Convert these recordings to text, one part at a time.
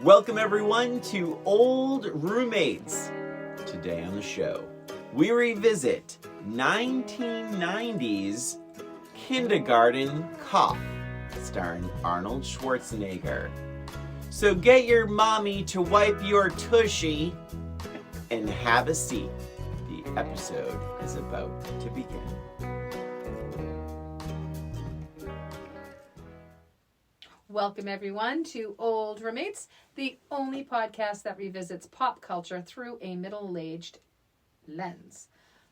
Welcome everyone to Old Roommates. Today on the show, we revisit 1990s Kindergarten Cop, starring Arnold Schwarzenegger. So get your mommy to wipe your tushy and have a seat. The episode is about to begin. Welcome everyone to Old Roommates, the only podcast that revisits pop culture through a middle-aged lens.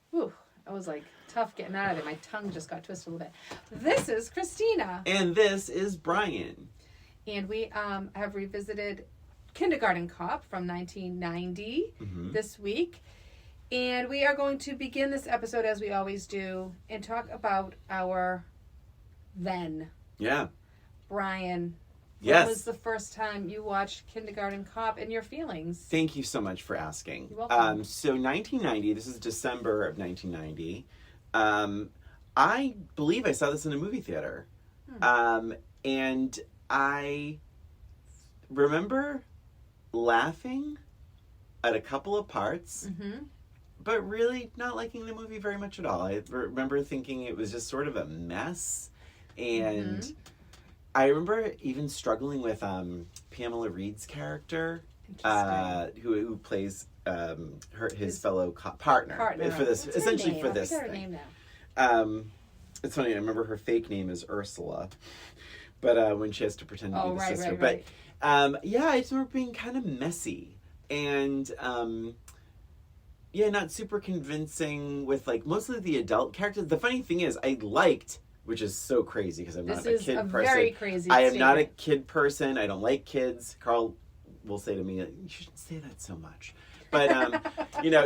Whew, I was like tough getting out of it. My tongue just got twisted a little bit. This is Christina. And this is Brian. And we have revisited Kindergarten Cop from 1990 this week. And we are going to begin this episode, as we always do, and talk about our then. Yeah. Brian, yes. When was the first time you watched Kindergarten Cop and your feelings? Thank you so much for asking. You're welcome. So 1990, this is December of 1990. I believe I saw this in a movie theater. And I remember laughing at a couple of parts, but really not liking the movie very much at all. I remember thinking it was just sort of a mess. And I remember even struggling with Pamela Reed's character, who plays his fellow partner for this. What's essentially her name? for this I forget thing. her name now. It's funny. I remember her fake name is Ursula, but when she has to pretend to be the sister. But yeah, I just remember being kind of messy and not super convincing with like mostly the adult characters. The funny thing is, I liked. Which is so crazy because I'm not a kid person. Very crazy I am not a kid person. I don't like kids. Carl will say to me, "You shouldn't say that so much." But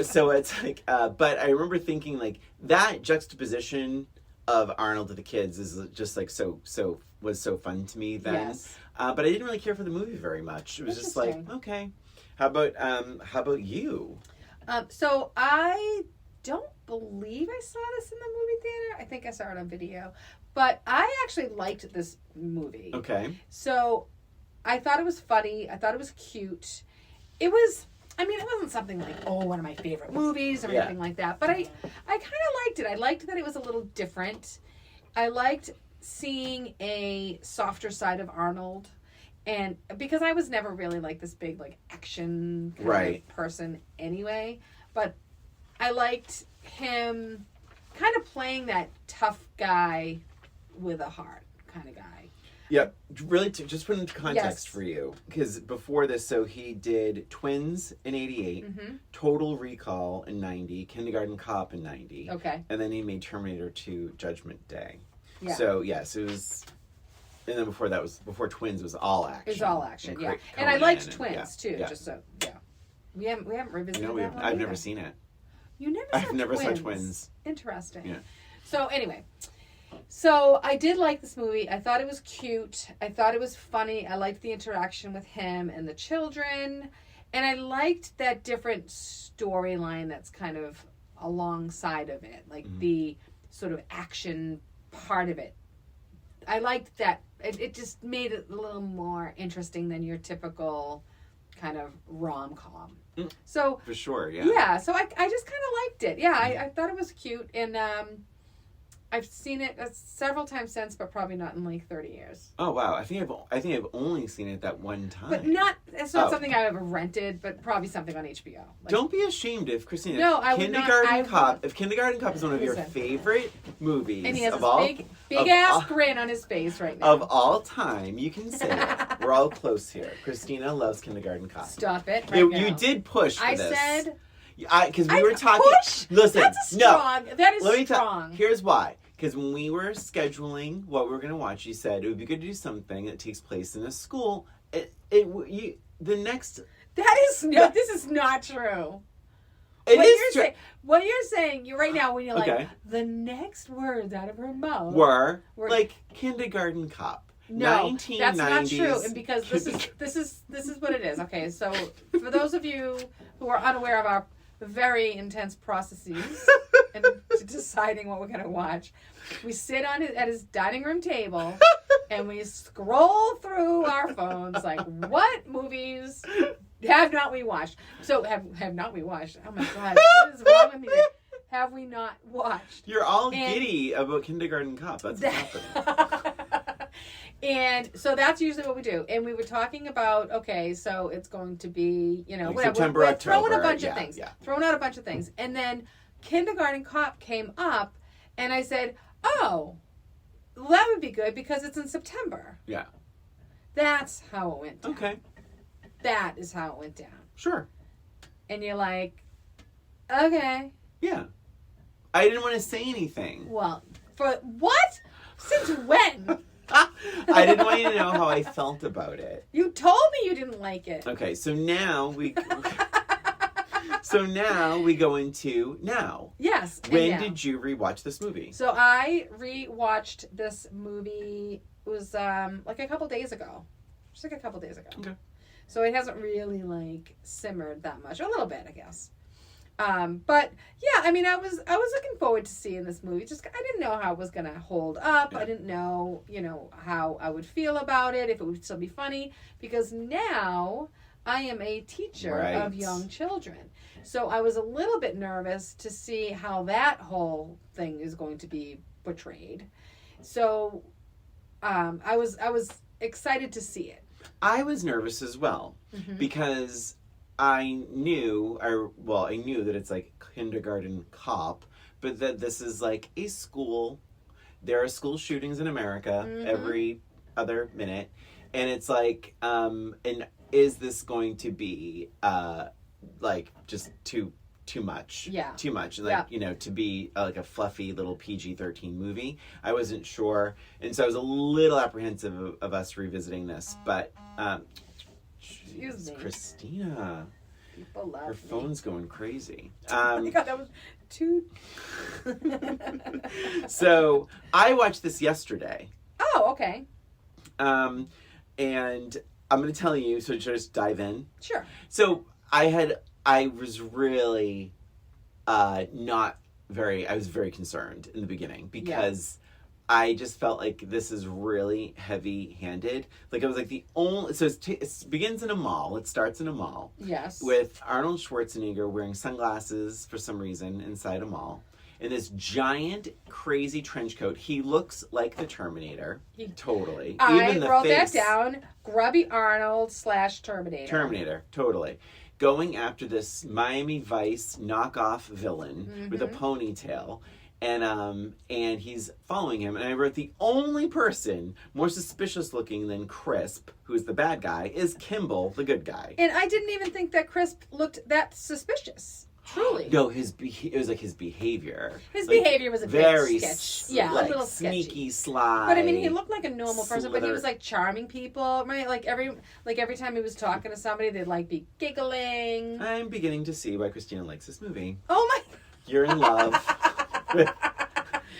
so it's like. But I remember thinking like that juxtaposition of Arnold to the kids is just like was so fun to me then. Yes. But I didn't really care for the movie very much. It was just like, okay, how about you? So I don't believe I saw this in the movie theater. I think I saw it on video. But I actually liked this movie. Okay. So I thought it was funny. I thought it was cute. It wasn't something like, one of my favorite movies or anything like that. But I kind of liked it. I liked that it was a little different. I liked seeing a softer side of Arnold. And because I was never really like this big like action kind of person anyway. But I liked him kind of playing that tough guy with a heart kind of guy. Yeah, really, just put into context for you, because before this, so he did Twins in 88, Total Recall in 90, Kindergarten Cop in 90. Okay. And then he made Terminator 2 Judgment Day. Yeah. So, yes, it was... And then before Twins was all action. It was all action, yeah. And I liked Twins, too, just so, yeah. We haven't revisited that one I've never seen it. You never saw Twins? I've never saw Twins. Interesting. Yeah. So anyway, I did like this movie. I thought it was cute. I thought it was funny. I liked the interaction with him and the children. And I liked that different storyline that's kind of alongside of it. Like the sort of action part of it. I liked that. It just made it a little more interesting than your typical kind of rom-com. So for sure, yeah. Yeah, so I just kind of liked it. Yeah, I thought it was cute, and I've seen it several times since, but probably not in like 30 years. Oh wow, I think I've only seen it that one time. But it's not something I've ever rented, but probably something on HBO. Like, don't be ashamed if Christina. No, I would not. If Kindergarten Cop is one of your favorite movies, and he has a big ass grin on his face right now. Of all time, you can say it. We're all close here. Christina loves Kindergarten Cop. Stop it! You did push for this. I said. Because we were talking. Push? Listen, that's strong. That is strong. Here's why. Because when we were scheduling what we were going to watch, you said it would be good to do something that takes place in a school. This is not true. What you're saying right now when you're like, the next words out of her mouth were like Kindergarten Cop. No, that's not true. And because this is what it is. Okay, so for those of you who are unaware of our very intense processes and deciding what we're going to watch. We sit at his dining room table and we scroll through our phones like, what movies have not we watched? So have not we watched? Oh my God, what is wrong with me? Have we not watched? You're all giddy about Kindergarten Cop. That's what's happening. And so that's usually what we do. And we were talking about, okay, so it's going to be, like whatever. September, we're October. Throwing a bunch of things. Yeah. Throwing out a bunch of things. And then Kindergarten Cop came up, and I said, oh, well, that would be good because it's in September. Yeah. That's how it went down. Okay. That is how it went down. Sure. And you're like, okay. Yeah. I didn't want to say anything. Well, for what? Since when? I didn't want you to know how I felt about it. You told me you didn't like it. Okay, so now we go into now. Yes. When did you rewatch this movie? So I rewatched this movie. It was like a couple days ago. Just like a couple days ago. Okay. So it hasn't really simmered that much. A little bit, I guess. But yeah, I mean, I was looking forward to seeing this movie. Just I didn't know how it was gonna hold up. Yeah. I didn't know, how I would feel about it, if it would still be funny, because now I am a teacher of young children. So I was a little bit nervous to see how that whole thing is going to be portrayed. So I was excited to see it. I was nervous as well because I knew that it's like Kindergarten Cop, but that this is like a school. There are school shootings in America every other minute, and it's like, and is this going to be like just too much? Yeah, too much, like to be like a fluffy little PG-13 movie. I wasn't sure, and so I was a little apprehensive of us revisiting this, but. Excuse me. Christina. People love her phone's going crazy. Oh my God, that was too... So, I watched this yesterday. Oh, okay. And I'm going to tell you, so just dive in. Sure. So, I was really I was very concerned in the beginning because... Yeah. I just felt like this is really heavy-handed. Like, it was like the only... So, it begins in a mall. It starts in a mall. Yes. With Arnold Schwarzenegger wearing sunglasses for some reason inside a mall. In this giant, crazy trench coat. He looks like the Terminator. Totally. I wrote that down. Grubby Arnold / Terminator. Terminator. Totally. Going after this Miami Vice knockoff villain with a ponytail. And he's following him. And I wrote the only person more suspicious looking than Crisp, who's the bad guy, is Kimball, the good guy. And I didn't even think that Crisp looked that suspicious. Truly. No, it was like his behavior. His behavior was a very bit sketchy. Yeah, like, a little sneaky, sketchy. sly. But I mean, he looked like a normal person, but he was like charming people, right? Like every time he was talking to somebody, they'd like be giggling. I'm beginning to see why Christina likes this movie. Oh my! You're in love.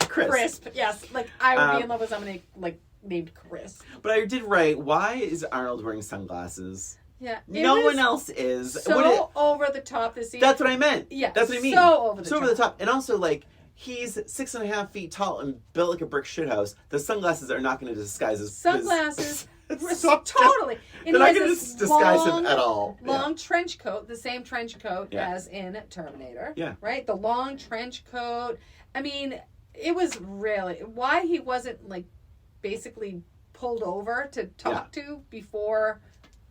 Crisp, yes. Like, I would be in love with somebody, like, named Crisp. But I did write, why is Arnold wearing sunglasses? Yeah. No one else is. So over the top this season. That's what I meant. Yeah. That's what I mean. So over the top. And also, like, he's 6.5 feet tall and built like a brick shithouse. The sunglasses are not going to disguise his... Sunglasses... So totally. They're not going to disguise him at all. Long trench coat, the same trench coat as in Terminator. Yeah. Right? The long trench coat. I mean, it was really... Why he wasn't, like, basically pulled over to talk to before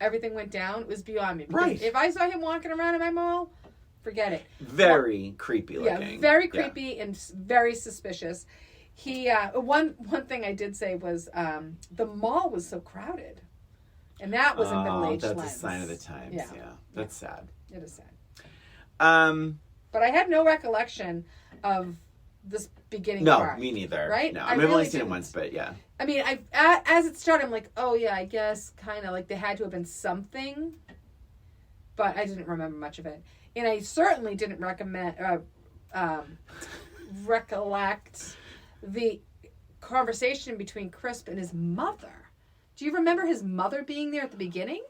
everything went down was beyond me. Because right. If I saw him walking around in my mall, forget it. Very creepy looking. Yeah, very creepy and very suspicious. He one thing I did say was the mall was so crowded, and that was in middle-aged that's lens. A sign of the times. Yeah, that's sad. It is sad. But I had no recollection of this beginning. No, part, me neither. Right? No, I've only seen it once, but yeah. I mean, as it started, I'm like, oh yeah, I guess kind of like there had to have been something, but I didn't remember much of it, and I certainly didn't recollect the conversation between Crisp and his mother. Do you remember his mother being there at the beginning?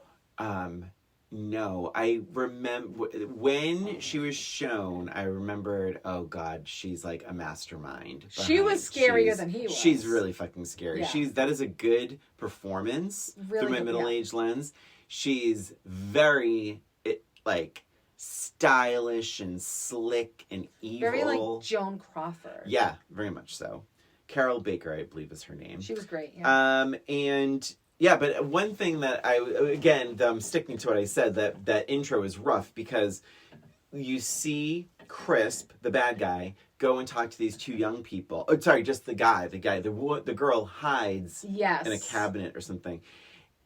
No, I remember when she was shown. I remembered. Oh God, she's like a mastermind. She was scarier than he was. She's really fucking scary. Yeah. That is a good performance Really through my good, middle-aged lens. She's very like stylish and slick and evil. Very like Joan Crawford. Yeah, very much so. Carol Baker, I believe, is her name. She was great. Yeah. And. Yeah, but one thing that I'm sticking to what I said, that intro is rough because you see Crisp, the bad guy, go and talk to these two young people. Oh, sorry, just the guy. The girl hides in a cabinet or something.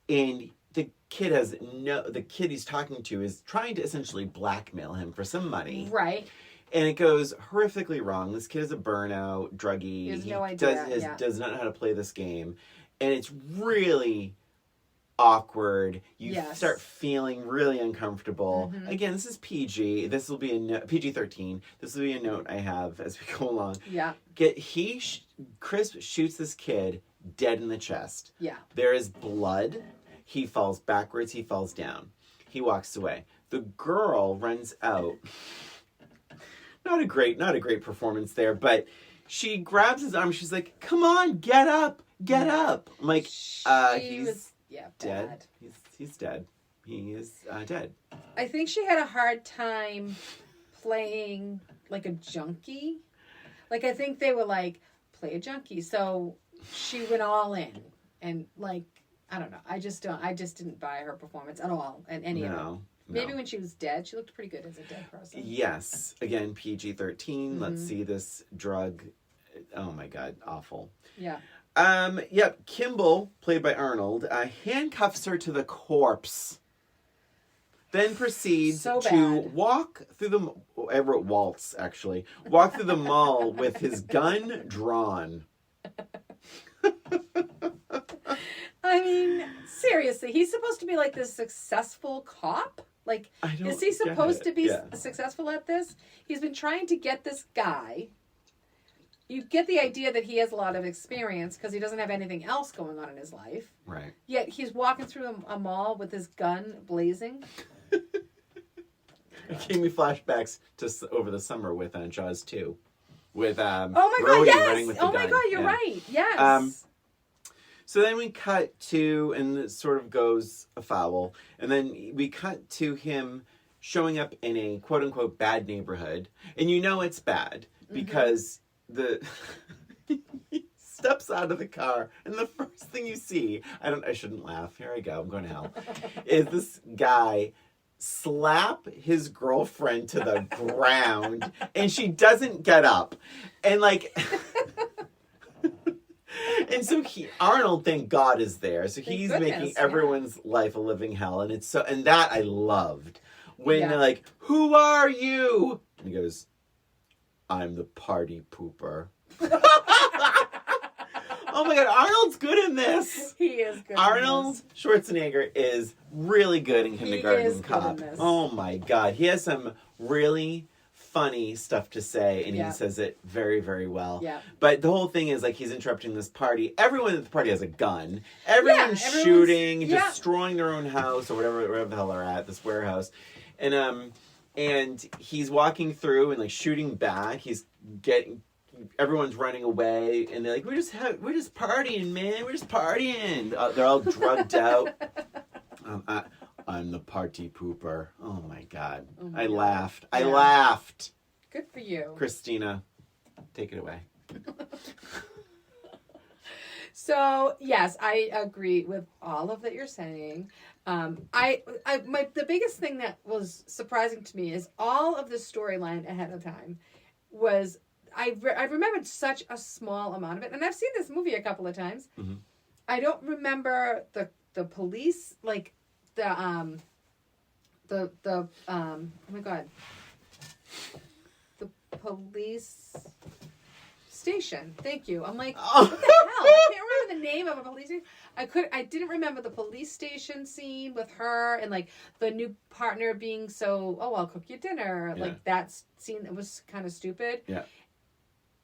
And the kid he's talking to is trying to essentially blackmail him for some money. Right. And it goes horrifically wroong. This kid is a burnout, druggie. He has no idea. Does not know how to play this game. And it's really awkward. You start feeling really uncomfortable. Mm-hmm. Again, this is PG. This will be PG-13. This will be a note I have as we go along. Yeah. Crisp shoots this kid dead in the chest. Yeah. There is blood. He falls backwards. He falls down. He walks away. The girl runs out. Not a great performance there, but she grabs his arm. She's like, "Come on, get up. Get up." I'm like, he's dead. He's dead. He is dead. I think she had a hard time playing like a junkie. Like, I think they were like, play a junkie. So she went all in. And like, I don't know. I just didn't buy her performance at all. And any of it. Maybe when she was dead, she looked pretty good as a dead person. Yes. Again, PG-13. Mm-hmm. Let's see this drug. Oh my God. Awful. Yeah. Kimball, played by Arnold, handcuffs her to the corpse. Then proceeds to walk through I wrote waltz, actually. Walk through the mall with his gun drawn. I mean, seriously, he's supposed to be like this successful cop? Like, is he supposed to be successful at this? He's been trying to get this guy. You get the idea that he has a lot of experience because he doesn't have anything else going on in his life. Right. Yet he's walking through a mall with his gun blazing. It gave me flashbacks to over the summer with Jaws 2. With oh my God, yes! Running with the gun. My God, you're right. Yes. So then we cut to, and it sort of goes afoul, and then we cut to him showing up in a quote-unquote bad neighborhood. And you know it's bad because he steps out of the car, and the first thing you see, I shouldn't laugh, here I go, I'm going to hell, is this guy slap his girlfriend to the ground, and she doesn't get up. And like... And so Arnold, thank God, is there. So he's making everyone's life a living hell. And and that I loved. When they're like, "Who are you?" And he goes, "I'm the party pooper." Oh my God, Arnold's good in this. He is good. Arnold Schwarzenegger is really good in Kindergarten Cop. Oh my God, he has some really funny stuff to say, and he says it very, very well. Yeah. But the whole thing is like he's interrupting this party. Everyone at the party has a gun. Everyone's shooting, destroying their own house or wherever the hell they're at, this warehouse. And he's walking through and like shooting back. Everyone's running away, and they're like, we're just partying, man. We're just partying. They're all drugged out. I'm the party pooper. Oh my God. I laughed. I laughed. Good for you. Christina, take it away. So, yes, I agree with all of that you're saying. The biggest thing that was surprising to me is all of the storyline ahead of time was, I remembered such a small amount of it. And I've seen this movie a couple of times. Mm-hmm. I don't remember the police, like, oh my God, the police station. Thank you. I'm like, what the hell? I can't remember the name of a police station. I didn't remember the police station scene with her and like the new partner being so, I'll cook you dinner. Yeah. Like that scene that was kind of stupid. Yeah.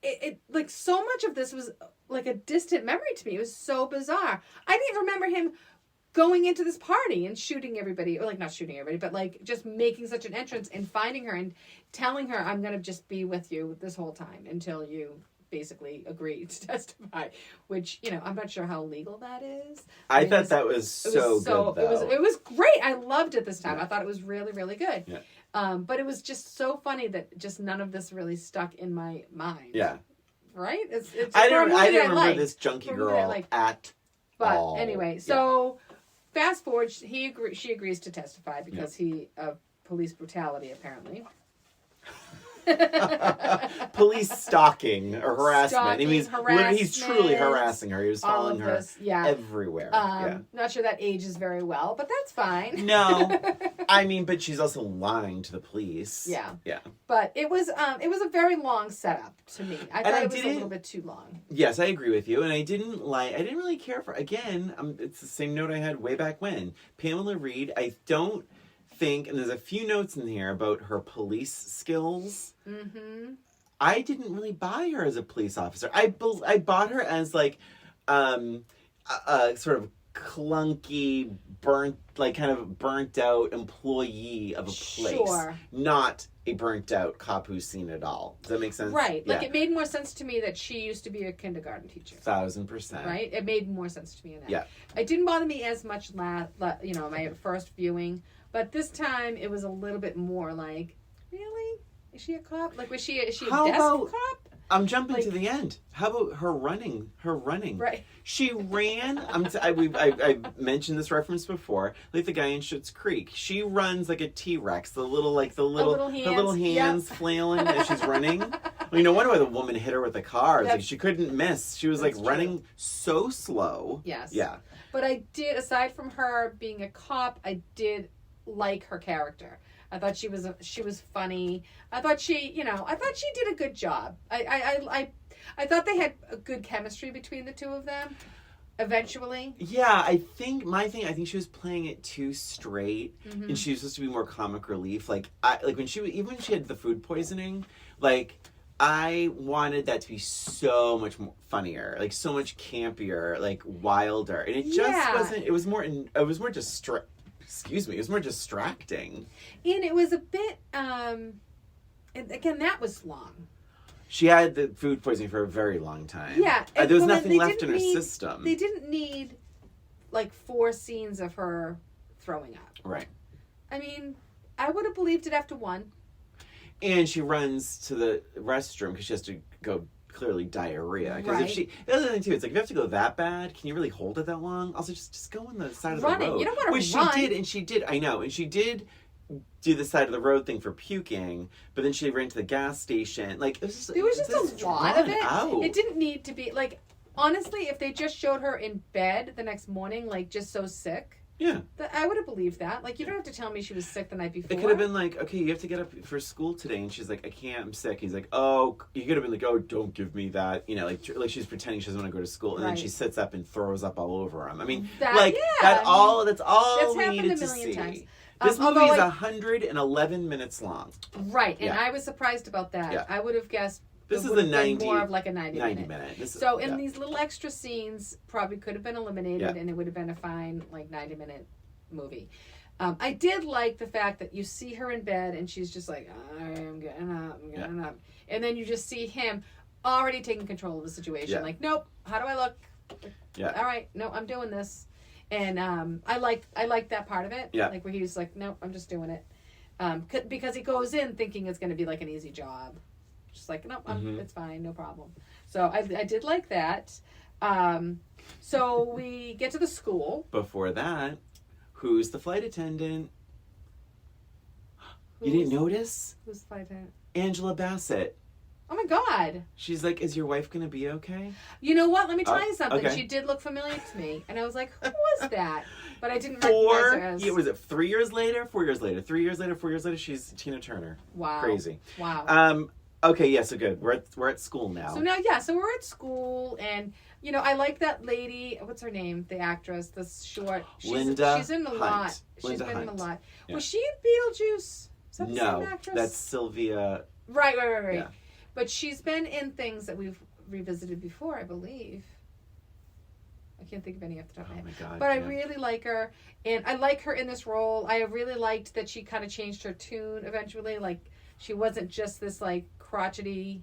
It like so much of this was like a distant memory to me. It was so bizarre. I didn't remember him going into this party and shooting everybody, or like not shooting everybody, but like just making such an entrance and finding her and telling her, I'm going to just be with you this whole time until you basically agree to testify, which, you know, I'm not sure how legal that is. I thought that was so good, though. It was great. I loved it this time. Yeah. I thought it was really, really good. Yeah. But it was just so funny that just none of this really stuck in my mind. Yeah. Right? It's I didn't remember this junkie girl at all. But anyway, so fast forward, she agrees to testify because of police brutality, apparently. Police stalking or harassment. Harassment. He's truly harassing her. He was following her everywhere. Not sure that ages very well, but that's fine. No, I mean, but she's also lying to the police. Yeah, yeah. But it was a very long setup to me. I thought it was a little bit too long. Yes, I agree with you, and I didn't really care for. Again, it's the same note I had way back when. Pamela Reed. I don't think, and there's a few notes in here about her police skills. Mm-hmm. I didn't really buy her as a police officer. I bought her as like a sort of clunky, kind of burnt out employee of a place. Sure. Not a burnt out cop who's seen it all. Does that make sense? Right. Like it made more sense to me that she used to be a kindergarten teacher. 1,000%. Right? It made more sense to me in that. Yeah. It didn't bother me as much my first viewing. But this time, it was a little bit more like, really? Is she a cop? Like, is she a desk cop? I'm jumping to the end. How about her running? Right. She ran. I mentioned this reference before. Like the guy in Schitt's Creek. She runs like a T-Rex. The little hands flailing as she's running. Well, no wonder why the woman hit her with the car. It's like she couldn't miss. She was like running so slow. Yes. Yeah. But I did, aside from her being a cop, I did like her character. I thought she was funny. I thought she did a good job. I thought they had a good chemistry between the two of them. Eventually. Yeah, I think she was playing it too straight, and she was supposed to be more comic relief. When she had the food poisoning, like I wanted that to be so much more funnier, like so much campier, like wilder, and it just wasn't. It was more distracting. And it was a bit, and again, that was long. She had the food poisoning for a very long time. Yeah. There was nothing left in her system. They didn't need, 4 scenes of her throwing up. Right. I mean, I would have believed it after 1. And she runs to the restroom because she has to go clearly diarrhea. Because the other thing too, it's like if you have to go that bad, can you really hold it that long? Also, just go on the side of the road. You don't want to run. She did. I know, and she did do the side of the road thing for puking, but then she ran to the gas station. Like it was just a lot of it. Out. It didn't need to be honestly, if they just showed her in bed the next morning, just so sick. Yeah. I would have believed that. You don't have to tell me she was sick the night before. It could have been okay, you have to get up for school today. And she's like, I can't, I'm sick. He's like, oh, you could have been like, oh, don't give me that. She's pretending she doesn't want to go to school. And then she sits up and throws up all over him. I mean, that's all we needed to see. Times. This movie is 111 minutes long. Right. And I was surprised about that. Yeah. I would have guessed this is more of a 90 minute. These little extra scenes probably could have been eliminated and it would have been a fine 90-minute movie. I did like the fact that you see her in bed and she's just like, I'm getting up. And then you just see him already taking control of the situation. Yeah. Nope, how do I look? Yeah. All right, no, I'm doing this. And I like that part of it. Yeah. Where he's like, nope, I'm just doing it. Because he goes in thinking it's going to be an easy job. Just no, it's fine, no problem. So I did like that. So we get to the school. Before that, who's the flight attendant? You didn't notice? Who's the flight attendant? Angela Bassett. Oh my God. She's like, is your wife going to be okay? You know what? Let me tell you something. Okay. She did look familiar to me. And I was like, who was that? But I didn't recognize her as... Was it 3 years later? 4 years later? 3 years later? 4 years later? She's Tina Turner. Wow. Crazy. Wow. Okay, yeah, so good. We're at school now. So we're at school, and I like that lady. What's her name? The actress, the short. Linda. She's in a Hunt. lot. Linda She's been in a Hunt. lot. Yeah. Was she in Beetlejuice? Is that the no, same actress? that's Sylvia. Right. Yeah. But she's been in things that we've revisited before, I believe. I can't think of any off the top of my head. Oh my God, but I really like her, and I like her in this role. I really liked that she kind of changed her tune eventually. Like, she wasn't just this, like, crotchety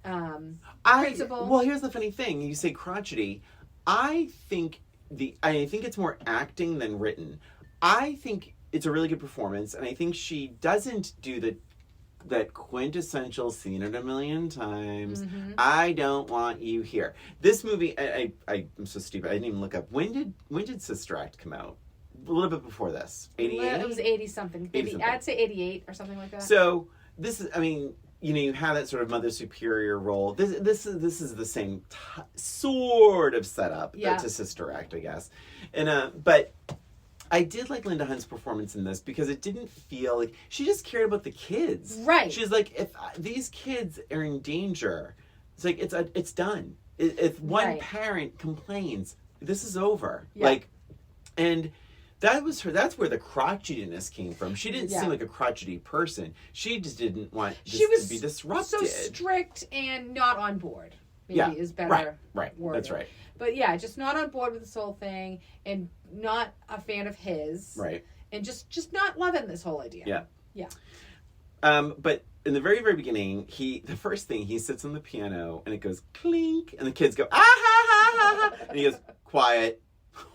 principal. Well, here's the funny thing. You say crotchety. I think it's more acting than written. I think it's a really good performance, and I think she doesn't do that quintessential "seen it a million times." Mm-hmm. I don't want you here. This movie, I'm so stupid. I didn't even look up when did Sister Act come out? A little bit before this. 88. It was 80 something. Maybe I'd say 88 or something like that. So this is, I mean, you have that sort of mother superior role. This is the same sort of setup to Sister Act, I guess. And but I did like Linda Hunt's performance in this because it didn't feel like she just cared about the kids. Right. She's like, if these kids are in danger, it's like it's done. If one parent complains, this is over. Yeah. Like, and that's where the crotchetiness came from. She didn't seem like a crotchety person. She just didn't want this to be disrupted. So strict and not on board. Maybe is better. Right. Wording. That's right. But yeah, just not on board with this whole thing, and not a fan of his. Right. And just not loving this whole idea. Yeah. Yeah. But in the very, very beginning, the first thing, he sits on the piano and it goes clink, and the kids go, ah ha ha ha ha, and he goes, quiet.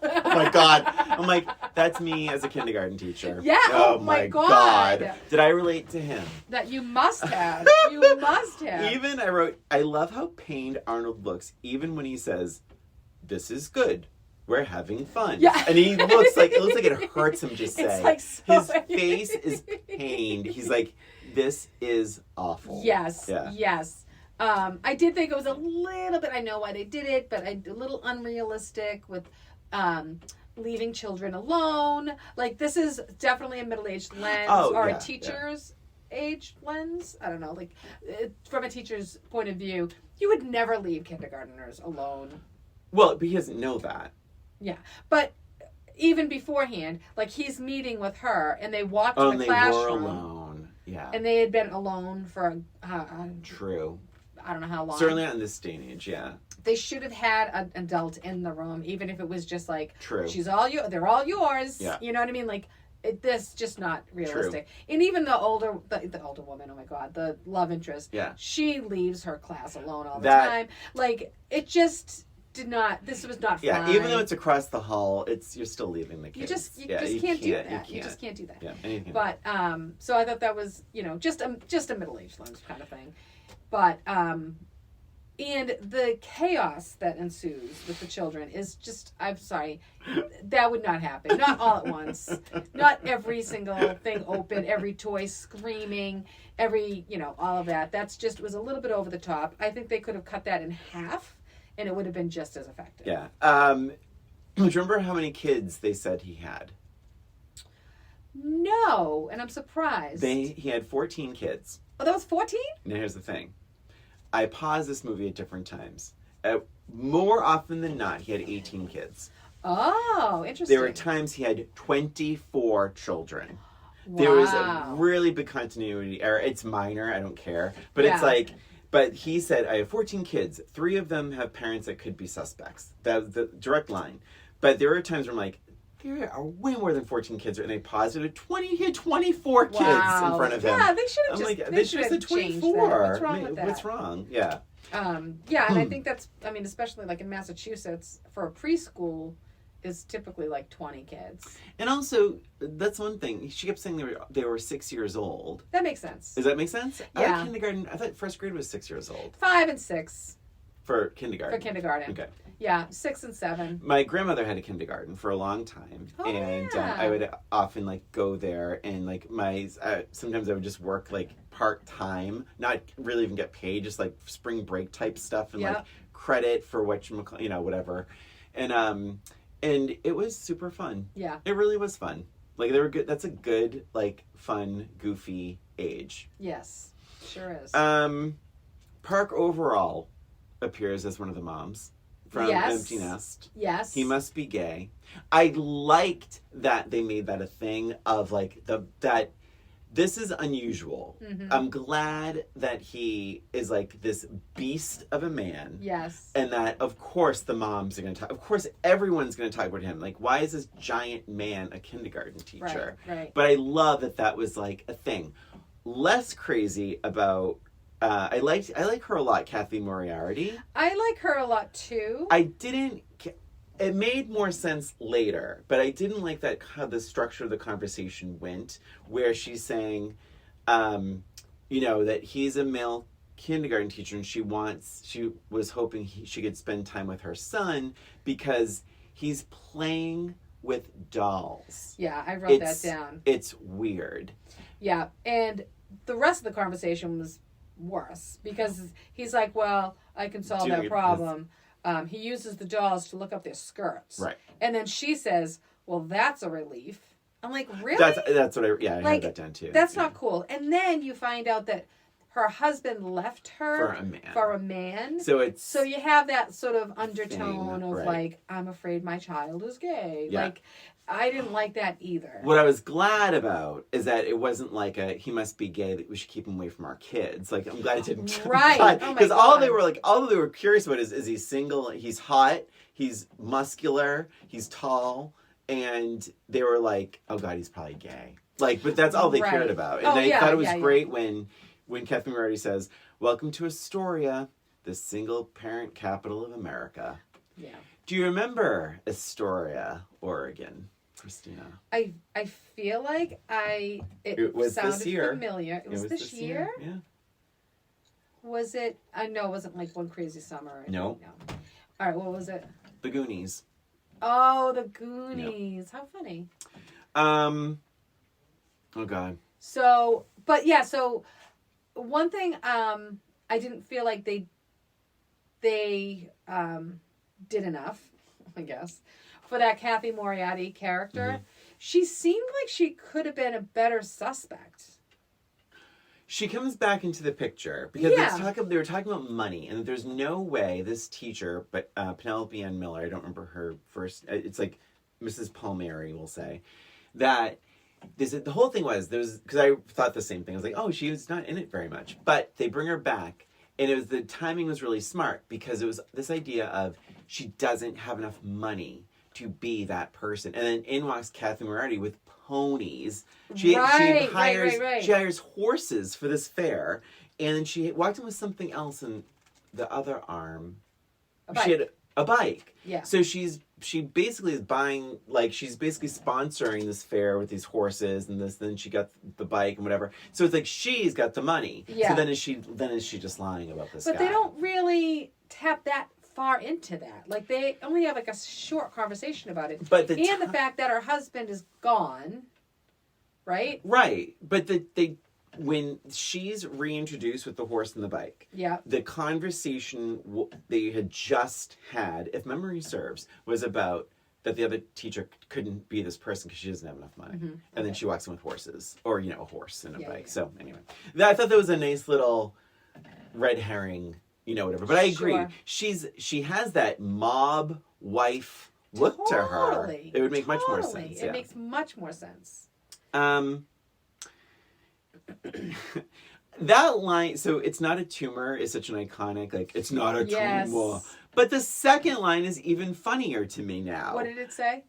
Oh my God. I'm like, that's me as a kindergarten teacher. Yeah. Oh my God. Did I relate to him? That you must have. You must have. Even I wrote, I love how pained Arnold looks, even when he says, this is good. We're having fun. Yeah. And it looks like it hurts him to say. It's like his face is pained. He's like, this is awful. Yes. Yeah. Yes. I did think it was a little bit, I know why they did it, but a little unrealistic with leaving children alone. Like, this is definitely a middle-aged lens a teacher's age lens. I don't know. Like, from a teacher's point of view, you would never leave kindergartners alone. Well, but he doesn't know that. Yeah. But even beforehand, like, he's meeting with her, and they walked to the classroom. They were alone. Yeah. And they had been alone for True. I don't know how long. Certainly not in this day and age, yeah. They should have had an adult in the room, even if it was just like, True. They're all yours. Yeah. You know what I mean? Like, this just not realistic. True. And even the older woman, oh my God, the love interest. Yeah. She leaves her class alone all the time. Like, it just did not. This was not fun. Yeah. Even though it's across the hall, you're still leaving the kids. You just can't do that. You just can't do that. Yeah. Anything. But so I thought that was just a middle-aged lens kind of thing. But and the chaos that ensues with the children is just, I'm sorry, that would not happen. Not all at once. Not every single thing open, every toy screaming, every, all of that. That's just, was a little bit over the top. I think they could have cut that in half, and it would have been just as effective. Yeah. Do you remember how many kids they said he had? No, and I'm surprised. He had 14 kids. Oh, that was 14? Now here's the thing. I paused this movie at different times. More often than not, he had 18 kids. Oh, interesting. There were times he had 24 children. Wow. There was a really big continuity error. It's minor, I don't care. But it's like, but he said, I have 14 kids. 3 of them have parents that could be suspects. That was the direct line. But there were times where I'm like, there are way more than 14 kids, and I paused it at he had 24 kids in front of him. Yeah, they should have just, like, they should have said 24. What's wrong with that? What's wrong? Yeah. Yeah, and I think that's, especially like in Massachusetts, for a preschool, is typically like 20 kids. And also, that's one thing. She kept saying they were 6 years old. That makes sense. Does that make sense? Yeah. I thought first grade was 6 years old. 5 and 6. For kindergarten. Okay. Yeah, 6 and 7. My grandmother had a kindergarten for a long time, I would often go there, and sometimes I would just work part time, not really even get paid, just spring break type stuff, and credit for whatever, and it was super fun. Yeah, it really was fun. They were good. That's a good fun, goofy age. Yes, sure is. Park overall appears as one of the moms from Empty Nest. Yes. He must be gay. I liked that they made that a thing of that this is unusual. Mm-hmm. I'm glad that he is like this beast of a man. Yes. And that, of course, the moms are going to talk. Of course, everyone's going to talk about him. Like, why is this giant man a kindergarten teacher? Right. But I love that was like a thing. Less crazy about. I like her a lot, Kathy Moriarty. I like her a lot too. I didn't. It made more sense later, but I didn't like that how the structure of the conversation went, where she's saying, that he's a male kindergarten teacher and she was hoping she could spend time with her son because he's playing with dolls. Yeah, I wrote that down. It's weird. Yeah, and the rest of the conversation was worse because he's like, well, I can solve that problem. He uses the dolls to look up their skirts. Right. And then she says, well, that's a relief. I'm like, really? That's what I heard that down too. That's not cool. And then you find out that her husband left her for a man. So you have that sort of undertone of like, I'm afraid my child is gay. Yeah. Like, I didn't like that either. What I was glad about is that it wasn't like he must be gay, that we should keep him away from our kids. Like, I'm glad it didn't. Right. Because all they were curious about is he single? He's hot. He's muscular. He's tall. And they were like, oh God, he's probably gay. Like, but that's all they cared about. And they thought it was great when Kathleen Moriarty says, welcome to Astoria, the single parent capital of America. Yeah. Do you remember Astoria, Oregon? Christina. I feel like it was sounded this year. Familiar. It was this year? Yeah. Was it? I know it wasn't like One Crazy Summer. No. All right, what was it? The Goonies. Oh, The Goonies. Yep. How funny. Oh God. So one thing I didn't feel like they did enough, I guess, for that Kathy Moriarty character. Mm-hmm. She seemed like she could have been a better suspect. She comes back into the picture because they were talking about money, and there's no way this teacher, but Penelope Ann Miller, I don't remember her first. It's like Mrs. Palmieri will say that. The whole thing was because I thought the same thing. I was like, oh, she was not in it very much, but they bring her back, and the timing was really smart because it was this idea of she doesn't have enough money to be that person, and then in walks Kathy Moriarty with ponies. She hires horses for this fair, and then she walked in with something else in the other arm. She had a bike. Yeah. So she basically is buying, like, she's basically sponsoring this fair with these horses and this. Then she got the bike and whatever. So it's like she's got the money. Yeah. So then is she just lying about this? But they don't really tap that far into that. Like, they only have like a short conversation about it. But the fact that her husband is gone, right? Right. But when she's reintroduced with the horse and the bike, the conversation they had just had, if memory serves, was about that the other teacher couldn't be this person because she doesn't have enough money. Mm-hmm. And then she walks in with horses, or a horse and a bike. Yeah. So anyway, I thought that was a nice little red herring. Whatever. But I agree. Sure. She has that mob wife look to her. It would make much more sense. It makes much more sense. That line, so it's not a tumor, is such an iconic, like, it's not a tumor. But the second line is even funnier to me now. What did it say?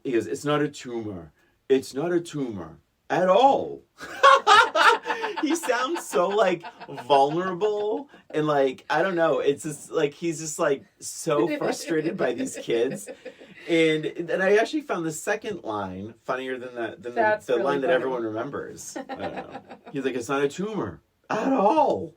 He goes, it's not a tumor. It's not a tumor at all. He sounds so, like, vulnerable and, like, I don't know. It's just, like, he's just, like, so frustrated by these kids. And I actually found the second line funnier than the really line that everyone remembers. I don't know. He's like, it's not a tumor at all.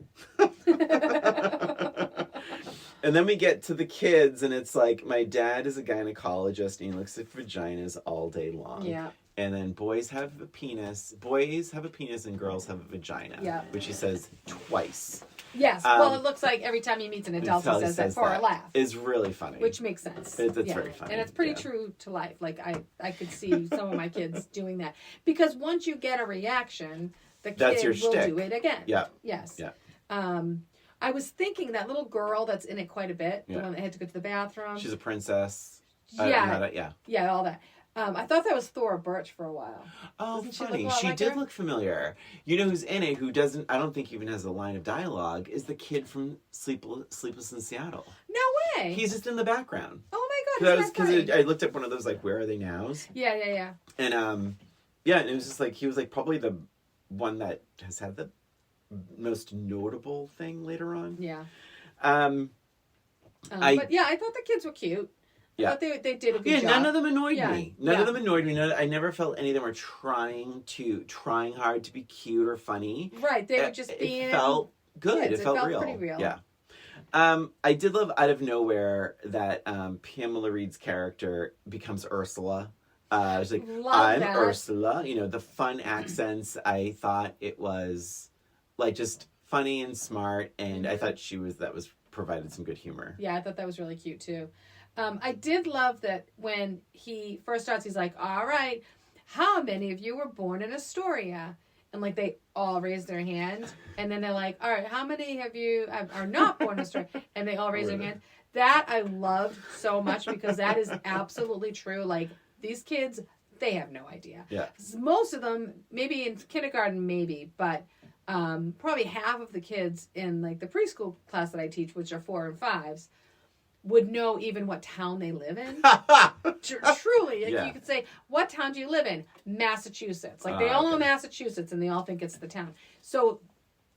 And then we get to the kids, and it's like, my dad is a gynecologist, and he looks at vaginas all day long. Yeah. And then boys have a penis, and girls have a vagina. Yeah. Which he says twice. Yes. Well, it looks like every time he meets an adult, he says that for a laugh. It's really funny. Which makes sense. It's very funny. And it's pretty true to life. Like, I could see some of my kids doing that. Because once you get a reaction, the kid will do it again. Yeah. Yes. Yeah. I was thinking that little girl that's in it quite a bit, the one that had to go to the bathroom. She's a princess. Yeah. Yeah, all that. I thought that was Thora Birch for a while. Oh, Doesn't she look funny. a lot She like did her? look familiar. You know who's in it, who doesn't, I don't think even has a line of dialogue, is the kid from Sleepless in Seattle. No way. He's just in the background. Oh my god, Because I looked up one of those, like, where are they nows? Yeah. And, yeah, and it was just like, he was, like, probably the one that has had the most notable thing later on. Yeah. I thought the kids were cute. I thought they did a good job. Yeah, none of them annoyed me. None of them annoyed me. I never felt any of them were trying hard to be cute or funny. Right, they were just being... It felt good. Kids. It felt real. Pretty real. Yeah. I did love out of nowhere that Pamela Reed's character becomes Ursula. I was like, I'm that. Ursula. You know, the fun accents. I thought it was like just funny and smart, and I thought that was provided some good humor. Yeah, I thought that was really cute too. I did love that when he first starts, he's like, all right, how many of you were born in Astoria? And like they all raise their hand. And then they're like, all right, how many of you are not born in Astoria? And they all raise their hand. That I loved so much because that is absolutely true. Like these kids, they have no idea. Yeah. Most of them, maybe in kindergarten, but probably half of the kids in like the preschool class that I teach, which are 4 and 5s, would know even what town they live in. Truly, like you could say, what town do you live in? Massachusetts. Like they all know Massachusetts, and they all think it's the town. So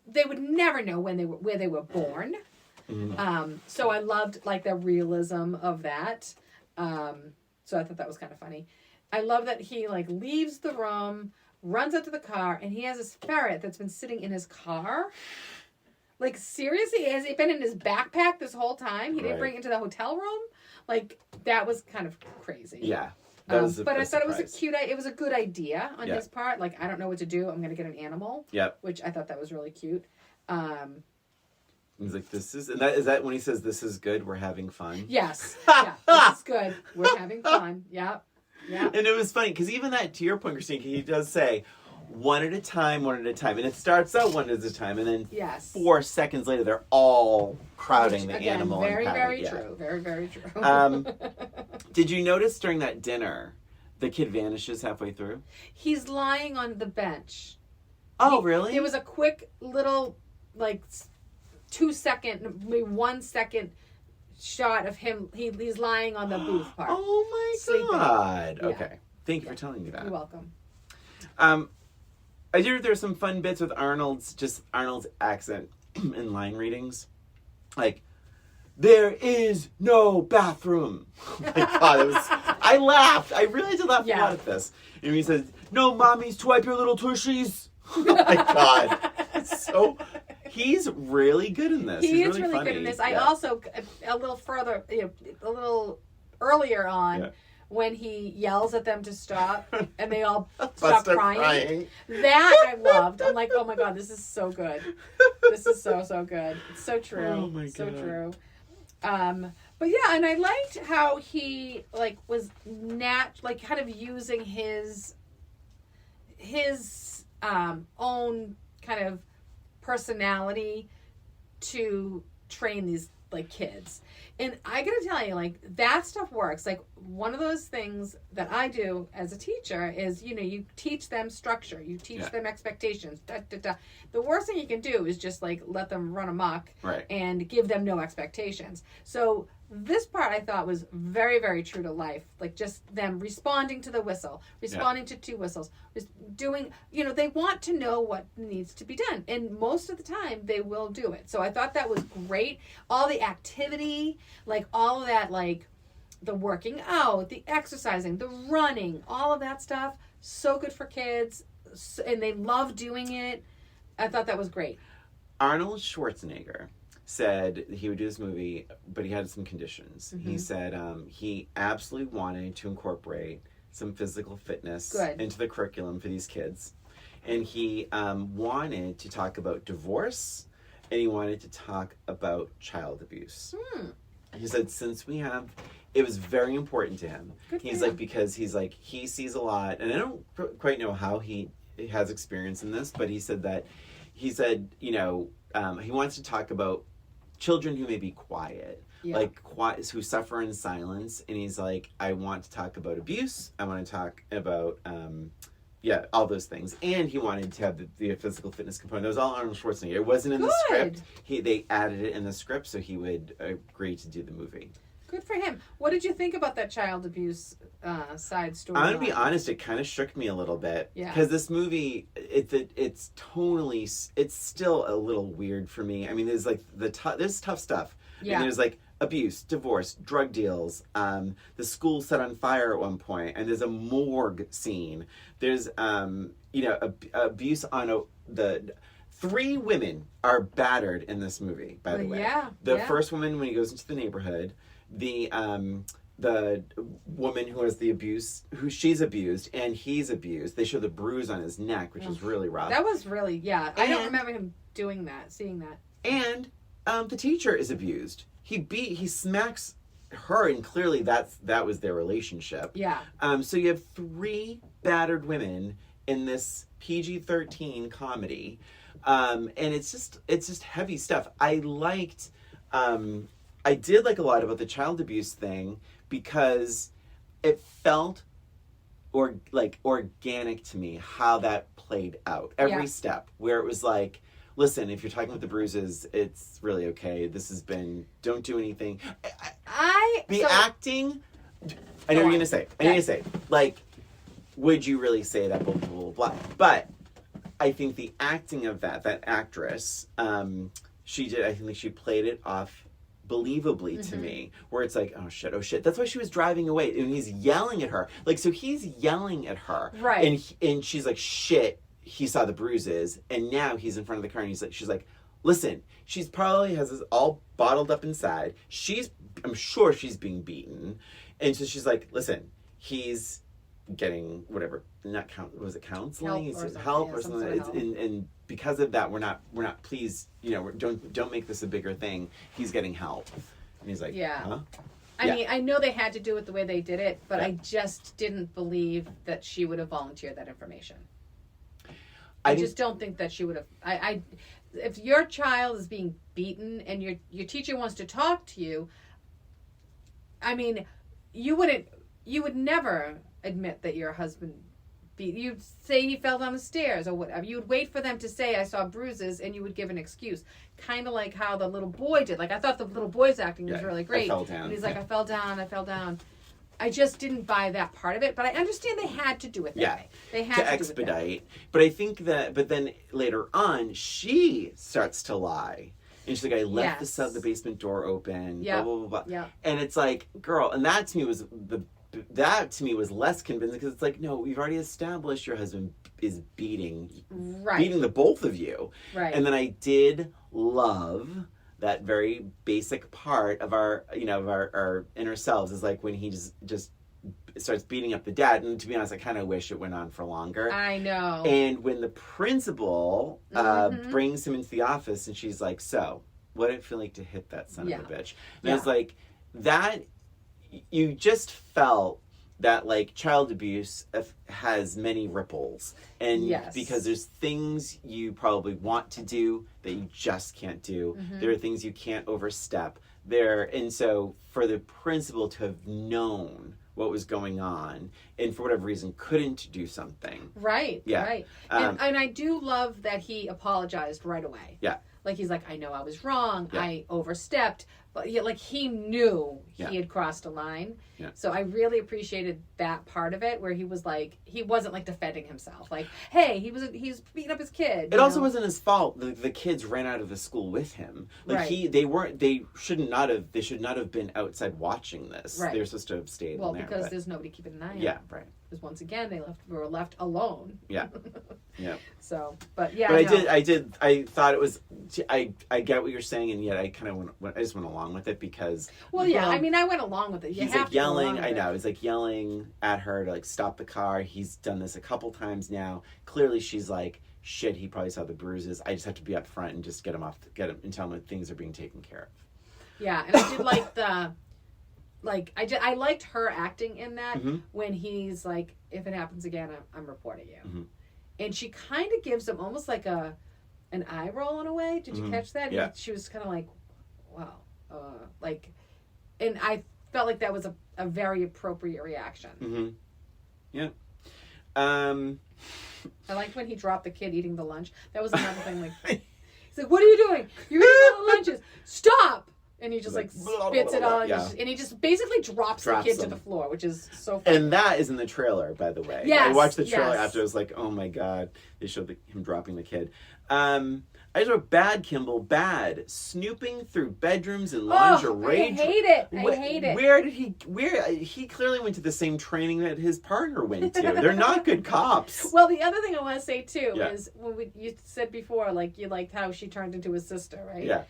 they would never know where they were born. Mm-hmm. So I loved like the realism of that. So I thought that was kind of funny. I love that he like leaves the room, runs out to the car, and he has this ferret that's been sitting in his car. Like, seriously? Has it been in his backpack this whole time? He didn't bring it into the hotel room? Like, that was kind of crazy. Yeah. But I thought it was it was a good idea on his part. Like, I don't know what to do. I'm going to get an animal. Yep. Which I thought that was really cute. He's like, is that when he says, this is good, we're having fun? Yes. Yeah, this is good. We're having fun. Yep. Yeah. And it was funny, because even that, to your point, Christine, he does say, one at a time. And it starts out one at a time, and then 4 seconds later, they're all crowding the animal. Very, and very true. Very, very true. Did you notice during that dinner, the kid vanishes halfway through? He's lying on the bench. Oh, really? It was a quick little, like, 2 second, maybe 1 second shot of him. He's lying on the booth part. Oh, my sleeping. God. Yeah. Okay. Thank you for telling me that. You're welcome. I did. There's some fun bits with Arnold's accent in line readings, like, there is no bathroom. Oh my God, I laughed. I really did laugh a lot at this. And he says, no mommies to wipe your little tushies. Oh my God. So he's really good in this. He's really really good in this. I also, a little further, a little earlier on, when he yells at them to stop and they all stop crying. That I loved. I'm like, oh my God, this is so good. This is so good. It's so true. Oh my God. So true. But yeah, and I liked how he like was kind of using his own kind of personality to train these like kids. And I gotta tell you, like, that stuff works. Like, one of those things that I do as a teacher is, you teach them structure. You teach them expectations. The worst thing you can do is just, like, let them run amok and give them no expectations. So this part I thought was very, very true to life. Like, just them responding to the whistle, responding to 2 whistles, doing, they want to know what needs to be done. And most of the time, they will do it. So I thought that was great. All the activity, like, all of that, like, the working out, the exercising, the running, all of that stuff, so good for kids. And they love doing it. I thought that was great. Arnold Schwarzenegger said he would do this movie, but he had some conditions. Mm-hmm. He said he absolutely wanted to incorporate some physical fitness into the curriculum for these kids. And he wanted to talk about divorce, and he wanted to talk about child abuse. He said, it was very important to him. Because he sees a lot, and I don't quite know how he has experience in this, but he said he wants to talk about children who may be quiet. Yeah. Like, quiet, who suffer in silence. And he's like, I want to talk about abuse. I want to talk about, all those things. And he wanted to have the physical fitness component. That was all Arnold Schwarzenegger. It wasn't in the script. They added it in the script so he would agree to do the movie. Good for him. What did you think about that child abuse side story? I'm gonna be honest, it kind of shook me a little bit. Yeah. Because this movie, it's still a little weird for me. I mean, there's like there's tough stuff. Yeah. And there's like abuse, divorce, drug deals. The school set on fire at one point, and there's a morgue scene. There's abuse on the 3 women are battered in this movie. By the way, the first woman when he goes into the neighborhood. The woman who has the abuse, who she's abused and he's abused. They show the bruise on his neck, which is really rough. That was really, I don't remember him doing that, seeing that. And the teacher is abused. He smacks her, and clearly that was their relationship. Yeah. So you have 3 battered women in this PG-13 comedy, and it's just heavy stuff. I did like a lot about the child abuse thing because it felt organic to me how that played out. Every step where it was like, listen, if you're talking about the bruises, it's really okay. Don't do anything. Acting, I know what you're going to say. I need to say, like, would you really say that, blah, blah, blah, blah. But I think the acting of that actress, I think she played it off believably to me, where it's like, oh shit. That's why she was driving away, and he's yelling at her. Like, so he's yelling at her, right? And she's like, shit. He saw the bruises, and now he's in front of the car, and she's like, listen. She's probably has this all bottled up inside. I'm sure she's being beaten, and so she's like, listen. He's getting whatever. Was it counseling? Help or something. And because of that, we're not pleased. Don't make this a bigger thing. He's getting help, and he's like, huh? I mean, I know they had to do it the way they did it, but I just didn't believe that she would have volunteered that information. I just don't think that she would have. If your child is being beaten and your teacher wants to talk to you, I mean, you would never admit that your husband beat. You'd say he fell down the stairs or whatever. You would wait for them to say, I saw bruises, and you would give an excuse. Kind of like how the little boy did. Like, I thought the little boy's acting was really great. I fell down. And he's like, I fell down. I just didn't buy that part of it, but I understand they had to do it that way. They had to expedite. But I think but then later on, she starts to lie. And she's like, I left the basement door open, blah, blah, blah, blah. Yeah. And it's like, girl, and that to me was less convincing, because it's like, no, we've already established your husband is beating the both of you. Right. And then I did love that very basic part of our inner selves is like when he just starts beating up the dad. And to be honest, I kind of wish it went on for longer. I know. And when the principal brings him into the office, and she's like, so what did it feel like to hit that son of a bitch? And I was like, that, you just felt that, like, child abuse has many ripples. And because there's things you probably want to do that you just can't do. There are things you can't overstep. And so for the principal to have known what was going on and for whatever reason couldn't do something. Right. And I do love that he apologized right away. Like, he's like, I know I was wrong. I overstepped. But like, he knew he had crossed a line. So I really appreciated that part of it, where he was like, he wasn't like defending himself. Like, hey, he's beating up his kid. It also wasn't his fault. The kids ran out of the school with him. Like, they should not have been outside watching this. They were supposed to have stayed in there. Because there's nobody keeping an eye on them. Right. Because once again, we were left alone. So, but I thought it was, I get what you're saying, and yet I just went along with it because. I mean, I went along with it. He's like yelling. I know. He's like yelling at her to like stop the car. He's done this a couple times now. Clearly, she's like, shit. He probably saw the bruises. I just have to be up front and just get him and tell him that things are being taken care of. Yeah, and I did like I liked her acting in that when he's like, if it happens again, I'm reporting you. And she kind of gives him almost like an eye roll in a way. Did you catch that? Yeah. She was kind of like, wow. And I felt like that was a very appropriate reaction. Mm-hmm. Yeah. I liked when he dropped the kid eating the lunch. That was another thing. Like, he's like, "What are you doing? You're eating all the lunches. Stop!" And he just like spits it all, and he just basically drops the kid to the floor, which is so funny. And that is in the trailer, by the way. Yes, I watched the trailer after. I was like, "Oh my god!" They showed him dropping the kid. I just wrote bad, Kimball, bad. Snooping through bedrooms and lingerie. I hate it. I hate it. Where he clearly went to the same training that his partner went to. They're not good cops. Well, the other thing I want to say too is when you said before, like you liked how she turned into his sister, right? Yeah.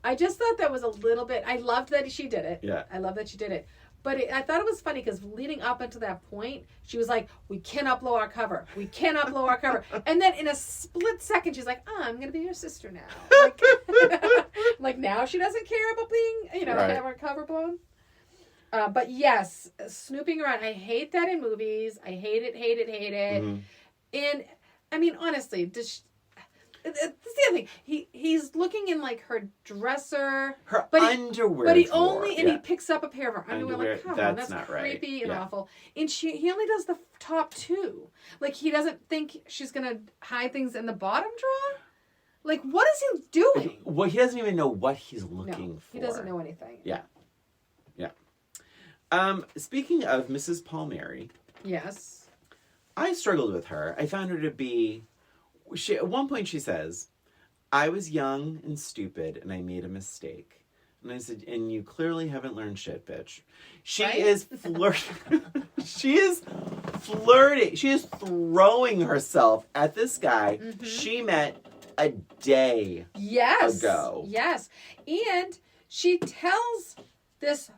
I just thought that was a little bit. I loved that she did it. Yeah. I love that she did it. But I thought it was funny because leading up until that point, she was like, "We cannot blow our cover. We cannot blow our cover." And then in a split second, she's like, "Oh, I'm going to be your sister now." Like now she doesn't care about being, have her cover blown. But yes, snooping around. I hate that in movies. I hate it. Mm-hmm. And I mean, honestly, that's the other thing. He's looking in like her dresser, her underwear, but he picks up a pair of her underwear. Like, come on, that's not creepy right. and awful. And he only does the top two. Like he doesn't think she's gonna hide things in the bottom drawer. Like what is he doing? Well, he doesn't even know what he's looking for. He doesn't know anything. Yeah. Speaking of Mrs. Palmieri, yes, I struggled with her. I found her to be. At one point she says, "I was young and stupid and I made a mistake." And I said, "And you clearly haven't learned shit, bitch." She is flirting. She is flirting. She is throwing herself at this guy she met a day ago. Yes. And she tells this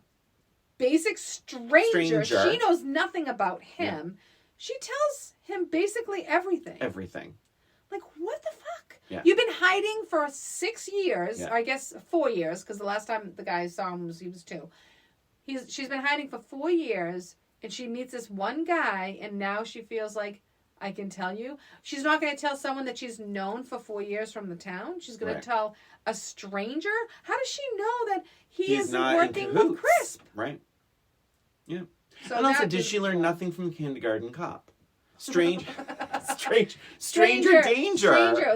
basic stranger. She knows nothing about him. Yeah. She tells him basically everything. Like, what the fuck? Yeah. You've been hiding for 6 years, or I guess 4 years, because the last time the guy saw him he was 2. She's been hiding for 4 years, and she meets this one guy, and now she feels like, I can tell you. She's not going to tell someone that she's known for 4 years from the town. She's going to tell a stranger. How does she know that he's working with Crisp? Right. Yeah. So and also, did she learn nothing from Kindergarten Cop? Stranger danger. Stranger.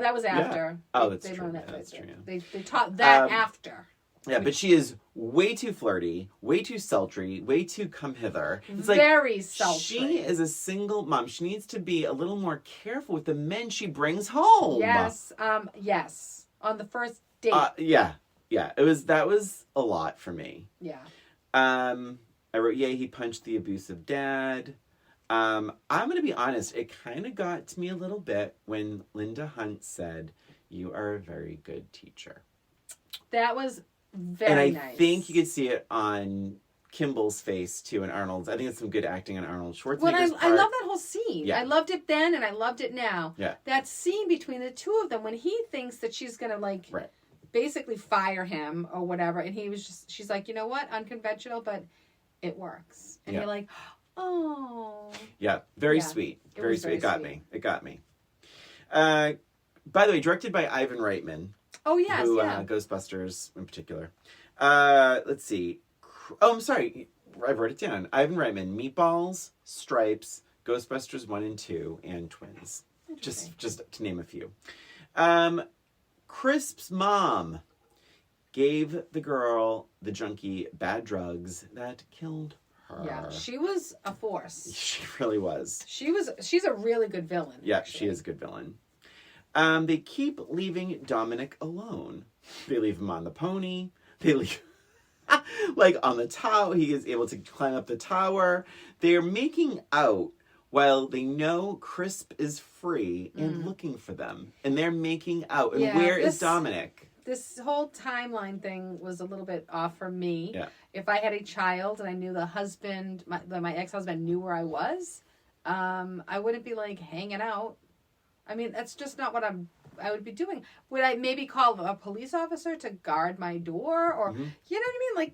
That was after. Yeah. Oh, that's true. That's true. They taught that after. Yeah, but she is way too flirty, way too sultry, way too come hither. It's like very sultry. She is a single mom. She needs to be a little more careful with the men she brings home. Yes. Yes. On the first date. Yeah. That was a lot for me. Yeah. I wrote, he punched the abusive dad. I'm going to be honest. It kind of got to me a little bit when Linda Hunt said, "You are a very good teacher." That was very nice. And I think you could see it on Kimball's face, too, and Arnold's. I think it's some good acting on Arnold Schwarzenegger's part. I love that whole scene. Yeah. I loved it then, and I loved it now. Yeah. That scene between the two of them, when he thinks that she's going to, basically fire him or whatever, and she's like, "You know what? Unconventional, but it works." And you're like, oh. Yeah, very sweet. Very sweet. It got me. By the way, directed by Ivan Reitman. Oh, yes, Ghostbusters in particular. Let's see. Oh, I'm sorry. I wrote it down. Ivan Reitman, Meatballs, Stripes, Ghostbusters 1 and 2, and Twins. Just to name a few. Crisp's mom gave the girl, the junkie, bad drugs that killed her. Yeah, she was a force. She really was. She's a really good villain. Yeah, actually. She is a good villain. They keep leaving Dominic alone. They leave him on the pony. They leave on the tower. He is able to climb up the tower. They're making out while they know Crisp is free and looking for them. And they're making out. And where is Dominic? This whole timeline thing was a little bit off for me. Yeah. If I had a child and I knew the husband, my ex-husband knew where I was, I wouldn't be hanging out. I mean, that's just not what I would be doing. Would I maybe call a police officer to guard my door? Or, you know what I mean?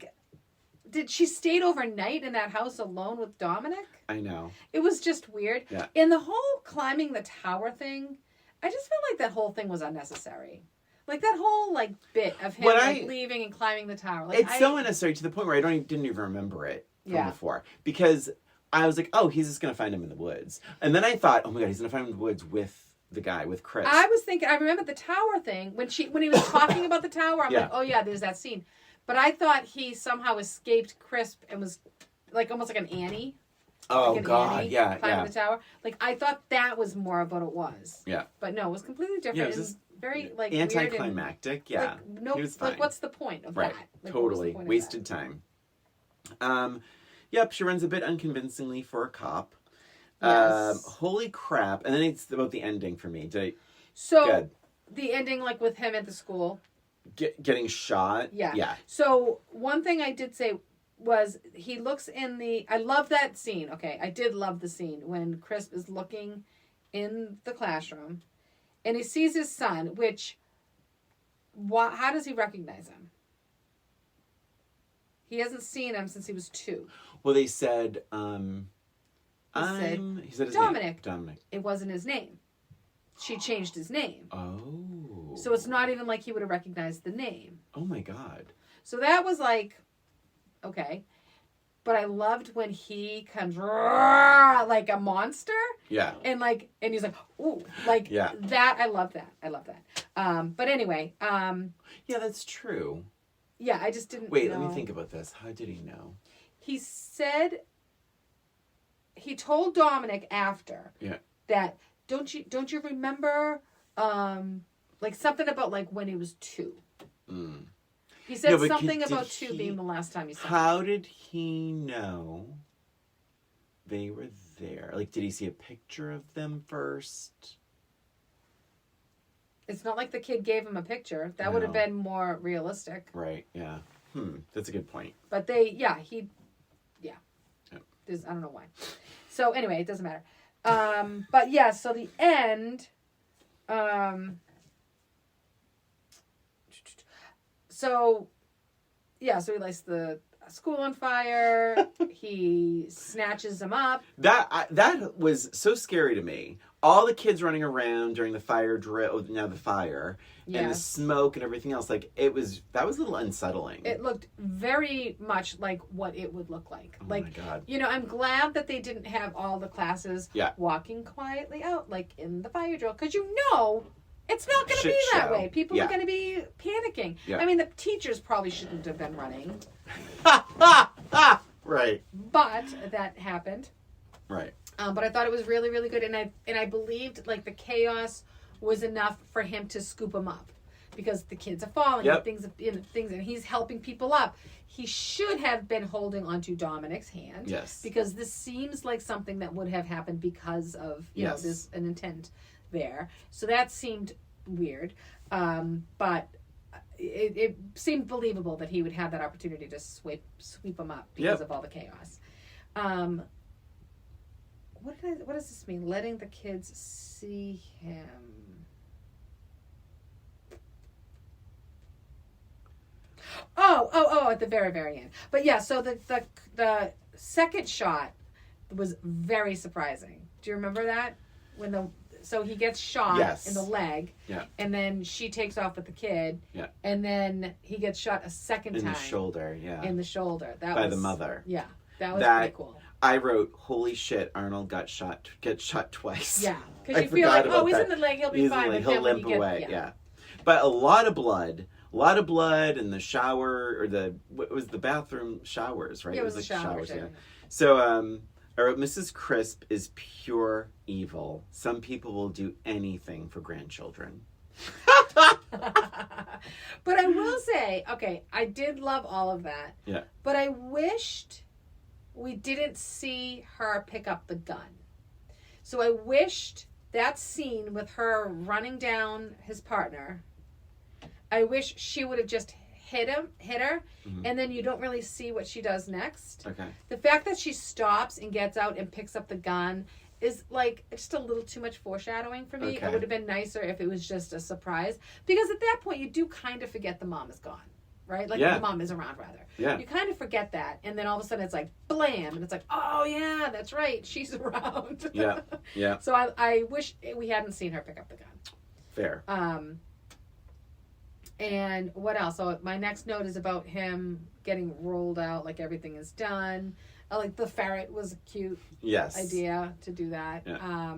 Did she stayed overnight in that house alone with Dominic? I know. It was just weird. Yeah. And the whole climbing the tower thing, I just felt like that whole thing was unnecessary. Like that whole like bit of him leaving and climbing the tower. Like, it's so unnecessary to the point where didn't even remember it from before. Because I was like, oh, he's just going to find him in the woods. And then I thought, oh my God, he's going to find him in the woods with the guy, with Chris. I was thinking, I remember the tower thing. When he was talking about the tower, I'm like, oh yeah, there's that scene. But I thought he somehow escaped Crisp and was like almost like an Annie. Oh like God, Annie yeah. Climbing the tower. Like I thought that was more of what it was. Yeah. But no, it was completely different. Yeah, it was very like anticlimactic. Weird and, like, he was fine. Like what's the point of that? Like, totally wasted time. Yep, she runs a bit unconvincingly for a cop. Yes. Holy crap! And then it's about the ending for me. The ending, like with him at the school, getting shot. Yeah. So one thing I did say was he looks in the. I love that scene. Okay, I did love the scene when Crisp is looking in the classroom, and he sees his son. Which, how does he recognize him? He hasn't seen him since he was 2. Well, they said. He said his Dominic. Name. Dominic. It wasn't his name. She changed his name. Oh. So it's not even like he would have recognized the name. Oh my God. So that was like, okay. But I loved when he comes like a monster. Yeah. And he's like, ooh, like that. I love that. But anyway. Yeah, that's true. Yeah, I just didn't Wait, let me think about this. How did he know? He said, he told Dominic after that, don't you remember, like something about like when he was 2. Mm. He said something about 2 being the last time he saw him. How did he know they were there? Like, did he see a picture of them first? It's not like the kid gave him a picture. That would have been more realistic. Right, yeah. That's a good point. But I don't know why. So anyway, it doesn't matter. But yeah, so the end. So he lights the school on fire. He snatches him up. That was so scary to me. All the kids running around during the fire drill, now the fire, and the smoke and everything else. Like that was a little unsettling. It looked very much like what it would look like. Oh my God. I'm glad that they didn't have all the classes walking quietly out like in the fire drill, because it's not going to be that way. People are going to be panicking. Yeah. I mean, the teachers probably shouldn't have been running. Right. But that happened. Right. But I thought it was really, really good, and I believed like the chaos was enough for him to scoop him up, because the kids are falling and things, and he's helping people up. He should have been holding onto Dominic's hand. Yes. Because this seems like something that would have happened because of there's an intent there. So that seemed weird, but it seemed believable that he would have that opportunity to sweep him up because of all the chaos. What does this mean? Letting the kids see him. Oh! At the very, very end. But yeah, so the second shot was very surprising. Do you remember that? So he gets shot in the leg, and then she takes off with the kid, and then he gets shot a second time in the shoulder. In the shoulder. By the mother. Yeah, that was pretty cool. I wrote, "Holy shit! Arnold gets shot twice." Yeah, because you feel like, he's in the leg, he'll be fine. He'll limp away. Yeah, but a lot of blood in the shower, or what was the bathroom showers, right? Yeah, it was like showers. Yeah. So, I wrote, Mrs. Crisp is pure evil. Some people will do anything for grandchildren. But I will say, okay, I did love all of that. Yeah. But I wished we didn't see her pick up the gun. So I wished that scene with her running down his partner, I wish she would have just hit her, and then you don't really see what she does next. Okay. The fact that she stops and gets out and picks up the gun is like just a little too much foreshadowing for me. Okay. It would have been nicer if it was just a surprise, because at that point you do kind of forget the mom is gone. Right? Like, the mom is around, rather. Yeah. You kind of forget that, and then all of a sudden it's like, blam, and it's like, oh, yeah, that's right, she's around. Yeah. So I wish we hadn't seen her pick up the gun. Fair. And what else? So my next note is about him getting rolled out, like everything is done. Like the ferret was a cute idea to do that. Yeah.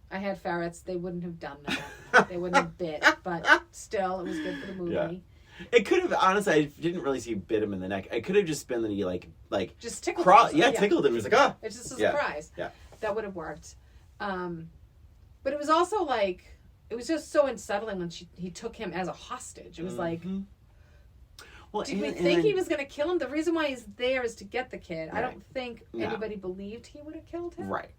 I had ferrets. They wouldn't have done that. They wouldn't have bit, but still, it was good for the movie. Yeah. It could have, honestly, I didn't really see bit him in the neck. It could have just been that he, like just tickled him. Yeah, tickled him. He was like, ah. It's just a surprise. Yeah. That would have worked. But it was also like, it was just so unsettling when he took him as a hostage. It was like, well, did we think he was going to kill him? The reason why he's there is to get the kid. Right. I don't think anybody believed he would have killed him. Right.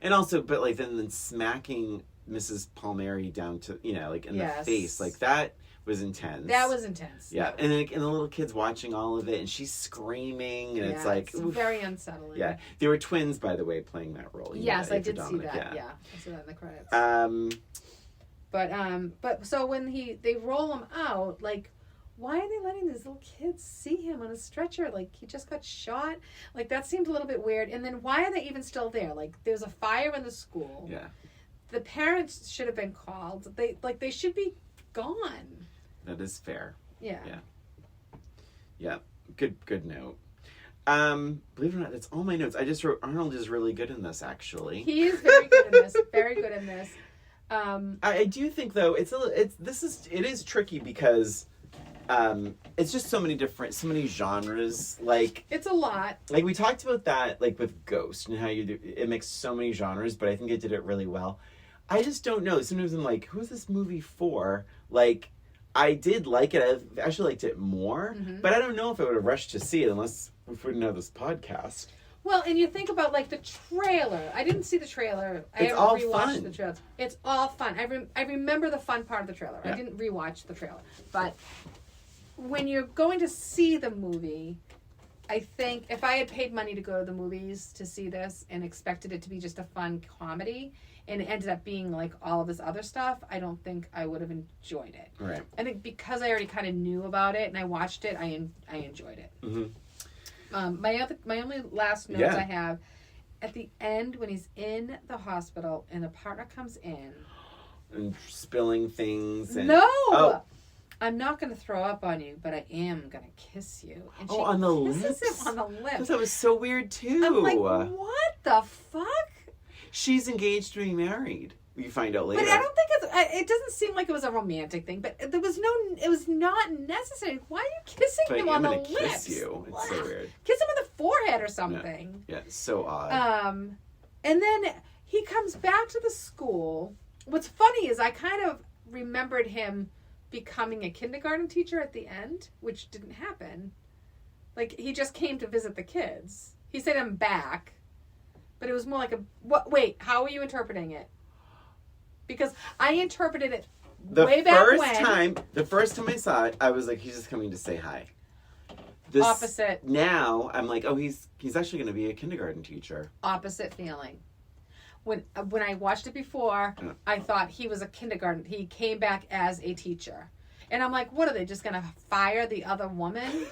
And also, but like then smacking Mrs. Palmieri down to, like in the face, like that was intense. That was intense. Yeah. And then and the little kid's watching all of it and she's screaming and it's like. It's very unsettling. Yeah. They were twins, by the way, playing that role. Yes, I did see that. Yeah. I saw that in the credits. But so when they roll him out, like, why are they letting these little kids see him on a stretcher? Like, he just got shot. Like, that seemed a little bit weird. And then why are they even still there? Like, there's a fire in the school. Yeah. The parents should have been called. They should be gone. That is fair. Yeah. Yeah. Good note. Believe it or not, that's all my notes. I just wrote Arnold is really good in this, actually. He is very good in this. Very good in this. I do think though it is tricky because it's just so many genres. Like, it's a lot. Like we talked about that, like with Ghost and how it makes so many genres, but I think it did it really well. I just don't know. Sometimes I'm like, who's this movie for? Like, I did like it. I actually liked it more, but I don't know if I would have rushed to see it unless we didn't have this podcast. Well, and you think about, like, the trailer. I didn't see the trailer. It's all fun. The trailer. It's all fun. I remember the fun part of the trailer. Yeah. I didn't rewatch the trailer. But when you're going to see the movie, I think if I had paid money to go to the movies to see this and expected it to be just a fun comedy and it ended up being, like, all of this other stuff, I don't think I would have enjoyed it. Right. I think because I already kind of knew about it and I watched it, I enjoyed it. Mm-hmm. My only last notes I have, at the end when he's in the hospital and the partner comes in and spilling things. And, I'm not going to throw up on you, but I am going to kiss you. And she on the lips. Him on the lips. Because that was so weird too. I'm like, what the fuck? She's engaged to be married. You find out later. But I don't think it doesn't seem like it was a romantic thing, but it was not necessary. Why are you kissing him on the lips? Kiss you. It's so weird. Kiss him on the forehead or something. Yeah, it's so odd. And then he comes back to the school. What's funny is I kind of remembered him becoming a kindergarten teacher at the end, which didn't happen. Like, he just came to visit the kids. He said, I'm back. But it was more like wait, how are you interpreting it? Because I interpreted it way back when. The first time I saw it, I was like, he's just coming to say hi. Opposite. Now, I'm like, oh, he's actually going to be a kindergarten teacher. Opposite feeling. When I watched it before, I thought he was a kindergarten. He came back as a teacher. And I'm like, what are they, just going to fire the other woman?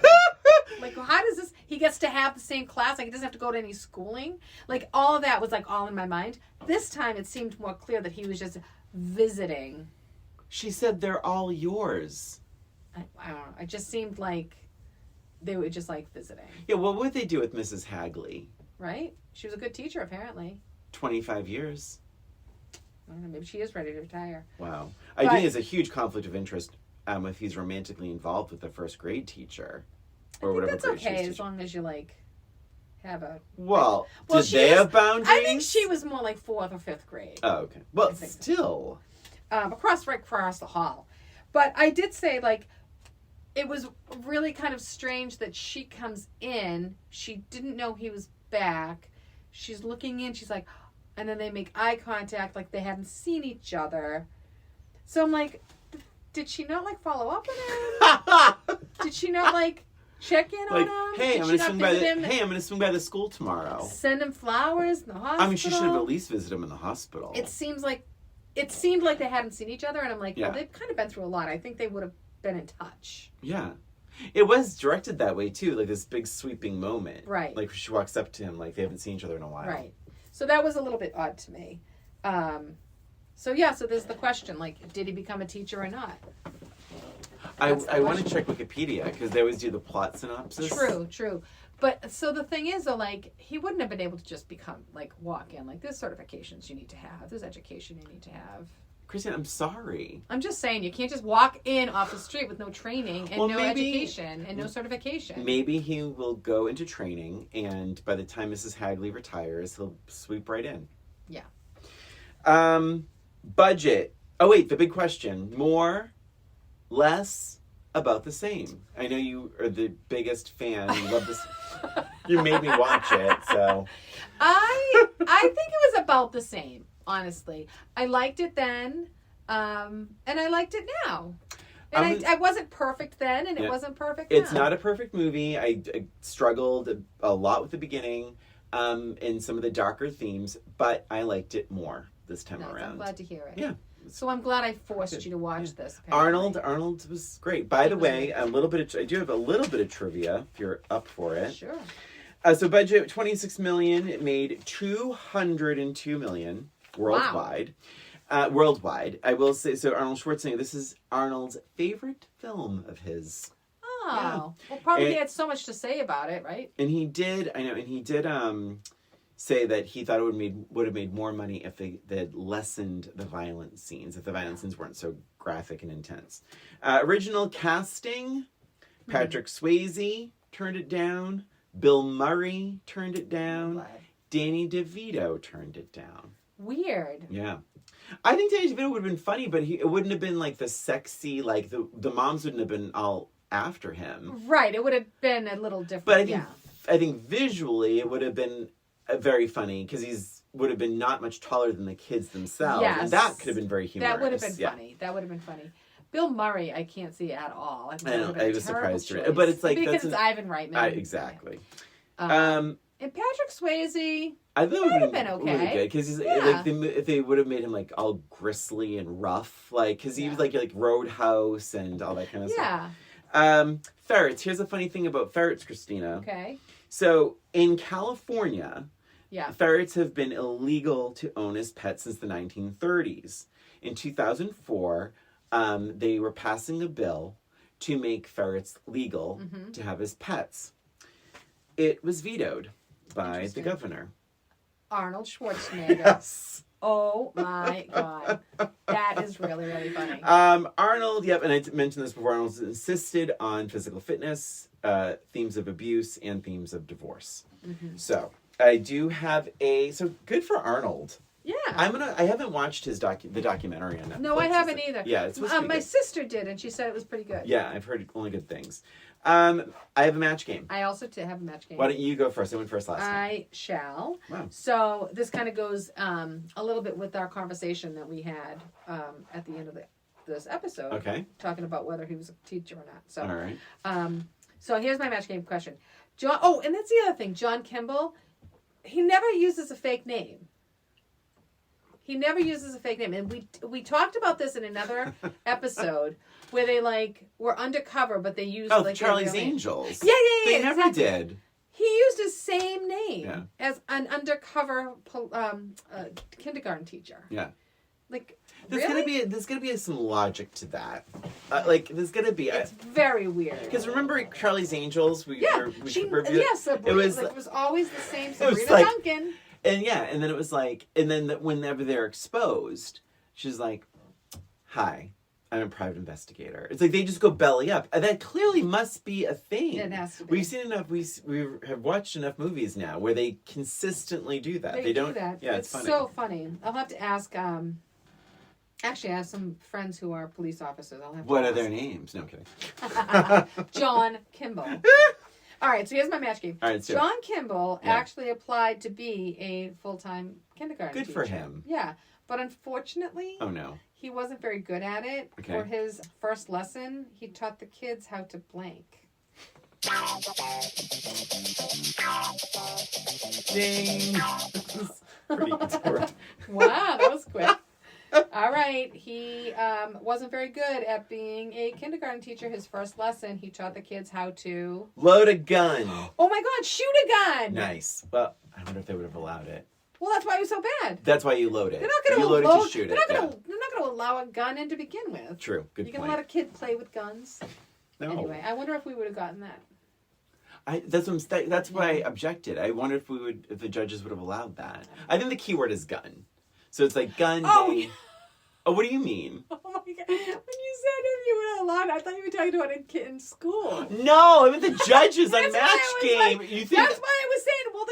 Like, how does this... He gets to have the same class. Like, he doesn't have to go to any schooling. Like, all of that was, like, all in my mind. This time, it seemed more clear that he was just visiting. She said they're all yours. I don't know. It just seemed like they were just, like, visiting. Yeah, what would they do with Mrs. Hagley? Right? She was a good teacher, apparently. 25 years. I don't know. Maybe she is ready to retire. Wow. I think it's a huge conflict of interest if he's romantically involved with the first grade teacher. Or I think whatever that's okay as long as you, like, have a... Well, did they have boundaries? I think she was more like 4th or 5th grade. Oh, okay. Well, still. Across the hall. But I did say, like, it was really kind of strange that she comes in. She didn't know he was back. She's looking in. She's like... And then they make eye contact like they hadn't seen each other. So I'm like, did she not, like, follow up with him? Did she not, like... Check in on him. Hey, I'm gonna swing by the school tomorrow. Send him flowers in the hospital. I mean, she should have at least visited him in the hospital. It seemed like they hadn't seen each other, and I'm like, well, they've kind of been through a lot. I think they would have been in touch. Yeah, it was directed that way too, like this big sweeping moment. Right. Like she walks up to him, like they haven't seen each other in a while. Right. So that was a little bit odd to me. So there's the question, like, did he become a teacher or not? I That's the want to question. check Wikipedia because they always do the plot synopsis. True. But so the thing is, though, like, he wouldn't have been able to just walk in. Like, there's certifications you need to have. There's education you need to have. Christine, I'm sorry. I'm just saying, you can't just walk in off the street with no training and no education and no certification. Maybe he will go into training, and by the time Mrs. Hagley retires, he'll sweep right in. Yeah. Budget. Oh, wait, the big question. More, less, about the same. I know you are the biggest fan. You love this. You made me watch it, so. I think it was about the same, honestly. I liked it then, and I liked it now. And I wasn't perfect then, and it wasn't perfect now. It's not a perfect movie. I struggled a lot with the beginning and some of the darker themes, but I liked it more this time around. I'm glad to hear it. Yeah. So I'm glad I forced you to watch this. Apparently. Arnold was great. By the way, I do have a little bit of trivia if you're up for it. Sure. So budget $26 million. It made $202 million worldwide. Wow. Worldwide, I will say. So Arnold Schwarzenegger. This is Arnold's favorite film of his. Oh, Yeah. Well, probably he had so much to say about it, right? And he did. Say that he thought it would have made more money if they had lessened the violent scenes, if the violent scenes weren't so graphic and intense. Original casting: Patrick Swayze turned it down. Bill Murray turned it down. What? Danny DeVito turned it down. Weird. Yeah. I think Danny DeVito would have been funny, but it wouldn't have been like the sexy, like the moms wouldn't have been all after him. Right. It would have been a little different. But I think visually it would have been very funny because would have been not much taller than the kids themselves. Yes. And that could have been very humorous. That would have been funny. That would have been funny. Bill Murray, I can't see at all. I think I was surprised to read. But it's like because it's Ivan Reitman. Exactly. And Patrick Swayze, I thought it would have been okay. really good because if they would have made him like all gristly and rough, like because he was like Roadhouse and all that kind of stuff. Yeah. Ferrets. Here's a funny thing about ferrets, Christina. Okay. So in California, yeah, ferrets have been illegal to own as pets since the 1930s. In 2004, they were passing a bill to make ferrets legal to have as pets. It was vetoed by the governor. Arnold Schwarzenegger. Yes. Oh my God. That is really, really funny. Arnold, and I mentioned this before, Arnold insisted on physical fitness, themes of abuse, and themes of divorce. Mm-hmm. So, I do have so good for Arnold. Yeah. I haven't watched his the documentary on Netflix. No, I haven't either. Yeah, it's supposed to be my good. sister did, and she said it was pretty good. Yeah, I've heard only good things. I have a match game. I also have a match game. Why don't you go first? I went first last time. I shall. Wow. So this kind of goes a little bit with our conversation that we had at the end of this episode. Okay. Talking about whether he was a teacher or not. So, all right. So here's my match game question. John. Oh, and that's the other thing. John Kimball, he never uses a fake name. He never uses a fake name. And we talked about this in another episode where they were undercover, but they used Charlie's Angels. Yeah. They never did. He used his same name as an undercover kindergarten teacher. Yeah. There's gonna be some logic to that. There's gonna be. It's very weird. Because remember Charlie's Angels? Sabrina, it was always the same Sabrina Duncan. And then it was whenever they're exposed, she's like, "Hi, I'm a private investigator." It's like they just go belly up. And that clearly must be a thing. It has to be. We've seen enough. We have watched enough movies now where they consistently do that. They don't do that. Yeah, it's funny. so funny. I'll have to ask. Actually, I have some friends who are police officers. I'll have to What ask. are their names? No, I'm kidding. John Kimball. All right, so here's my match game. All right, John Kimball actually applied to be a full-time kindergarten Good teacher. for him. Yeah, but unfortunately, Oh no. he wasn't very good at it. Okay. For his first lesson, he taught the kids how to blank. Ding. Pretty good. Wow, that was quick. All right, he wasn't very good at being a kindergarten teacher. His first lesson, he taught the kids how to... Load a gun. Oh my God, shoot a gun! Nice. Well, I wonder if they would have allowed it. Well, that's why it was so bad. That's why you load it. They're not going you to load load it to shoot they're it. not going going to allow a gun in to begin with. True. Good You point. can let a kid play with guns. No. Anyway, I wonder if we would have gotten that. That's why I objected. I wonder if the judges would have allowed that. I think the key word is gun. So it's like gun. Oh, Oh, what do you mean? Oh my God. When you said if you would have allowed, I thought you were talking about a kid in school. No, I mean the judges on That's Match why I was Game. like- You think That's why I was saying, well,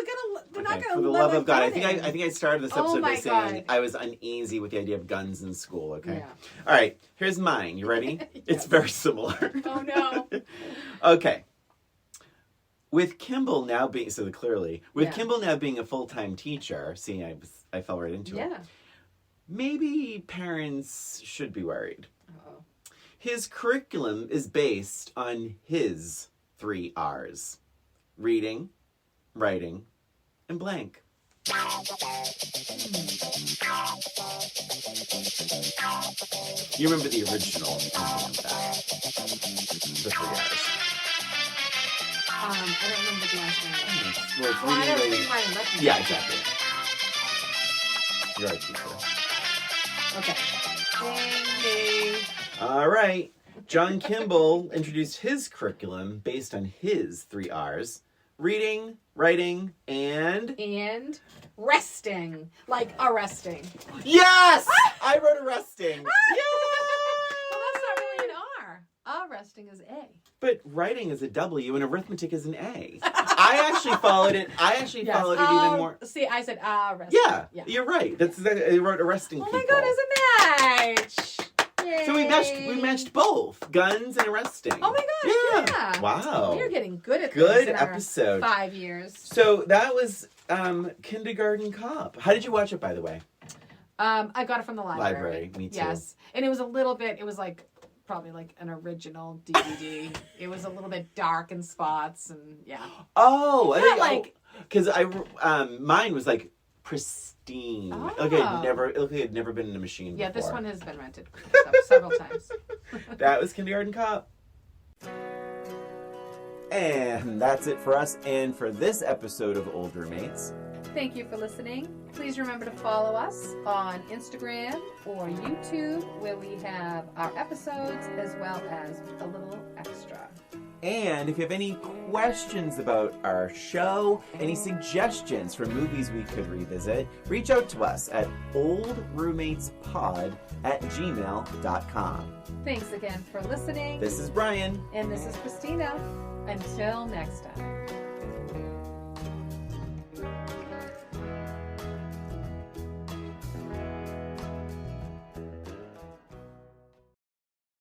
they're not Okay, going for to the let love a of God, gun in. I think I started this Oh episode by my saying God. I was uneasy with the idea of guns in school. Okay. Yeah. All right. Here's mine. You ready? Yes. It's very similar. Oh, no. Okay. With Kimball now being Yeah. Kimball now being a full-time teacher, see, I fell right into it. Yeah. Maybe parents should be worried. Uh-oh. His curriculum is based on his 3 R's: reading, writing, and blank. You remember the original ending of that? The 3 R's. I don't remember the last name. Well, it's Well, I reading, don't writing. think mine left me. Yeah, exactly. You're a teacher. Okay. Ding, ding. All right. John Kimball introduced his curriculum based on his 3 R's: reading, writing, and... And resting. Like arresting. Yes! I wrote arresting. Well, that's not really an R. Arresting is A. But writing is a W and arithmetic is an A. I actually followed it. Yes. Followed it even more. See, I said arresting. Yeah, you're right. That's exactly, I wrote arresting Oh people. my God, it's a match. Yay. So we matched both guns and arresting. Oh my gosh, yeah. Wow. We're getting good at Good this in our episode. 5 years. So that was Kindergarten Cop. How did you watch it, by the way? I got it from the library. Me too. Yes. And it was probably like an original DVD. It was a little bit dark in spots and yeah. Oh, Not like- because mine was like pristine. Oh. Like I had never been in a machine Yeah, before. this one has been rented several times. That was Kindergarten Cop. And that's it for us and for this episode of Old Roommates. Thank you for listening. Please remember to follow us on Instagram or YouTube, where we have our episodes as well as a little extra. And if you have any questions about our show, any suggestions for movies we could revisit, reach out to us at oldroommatespod@gmail.com. Thanks again for listening. This is Brian. And this is Christina. Until next time.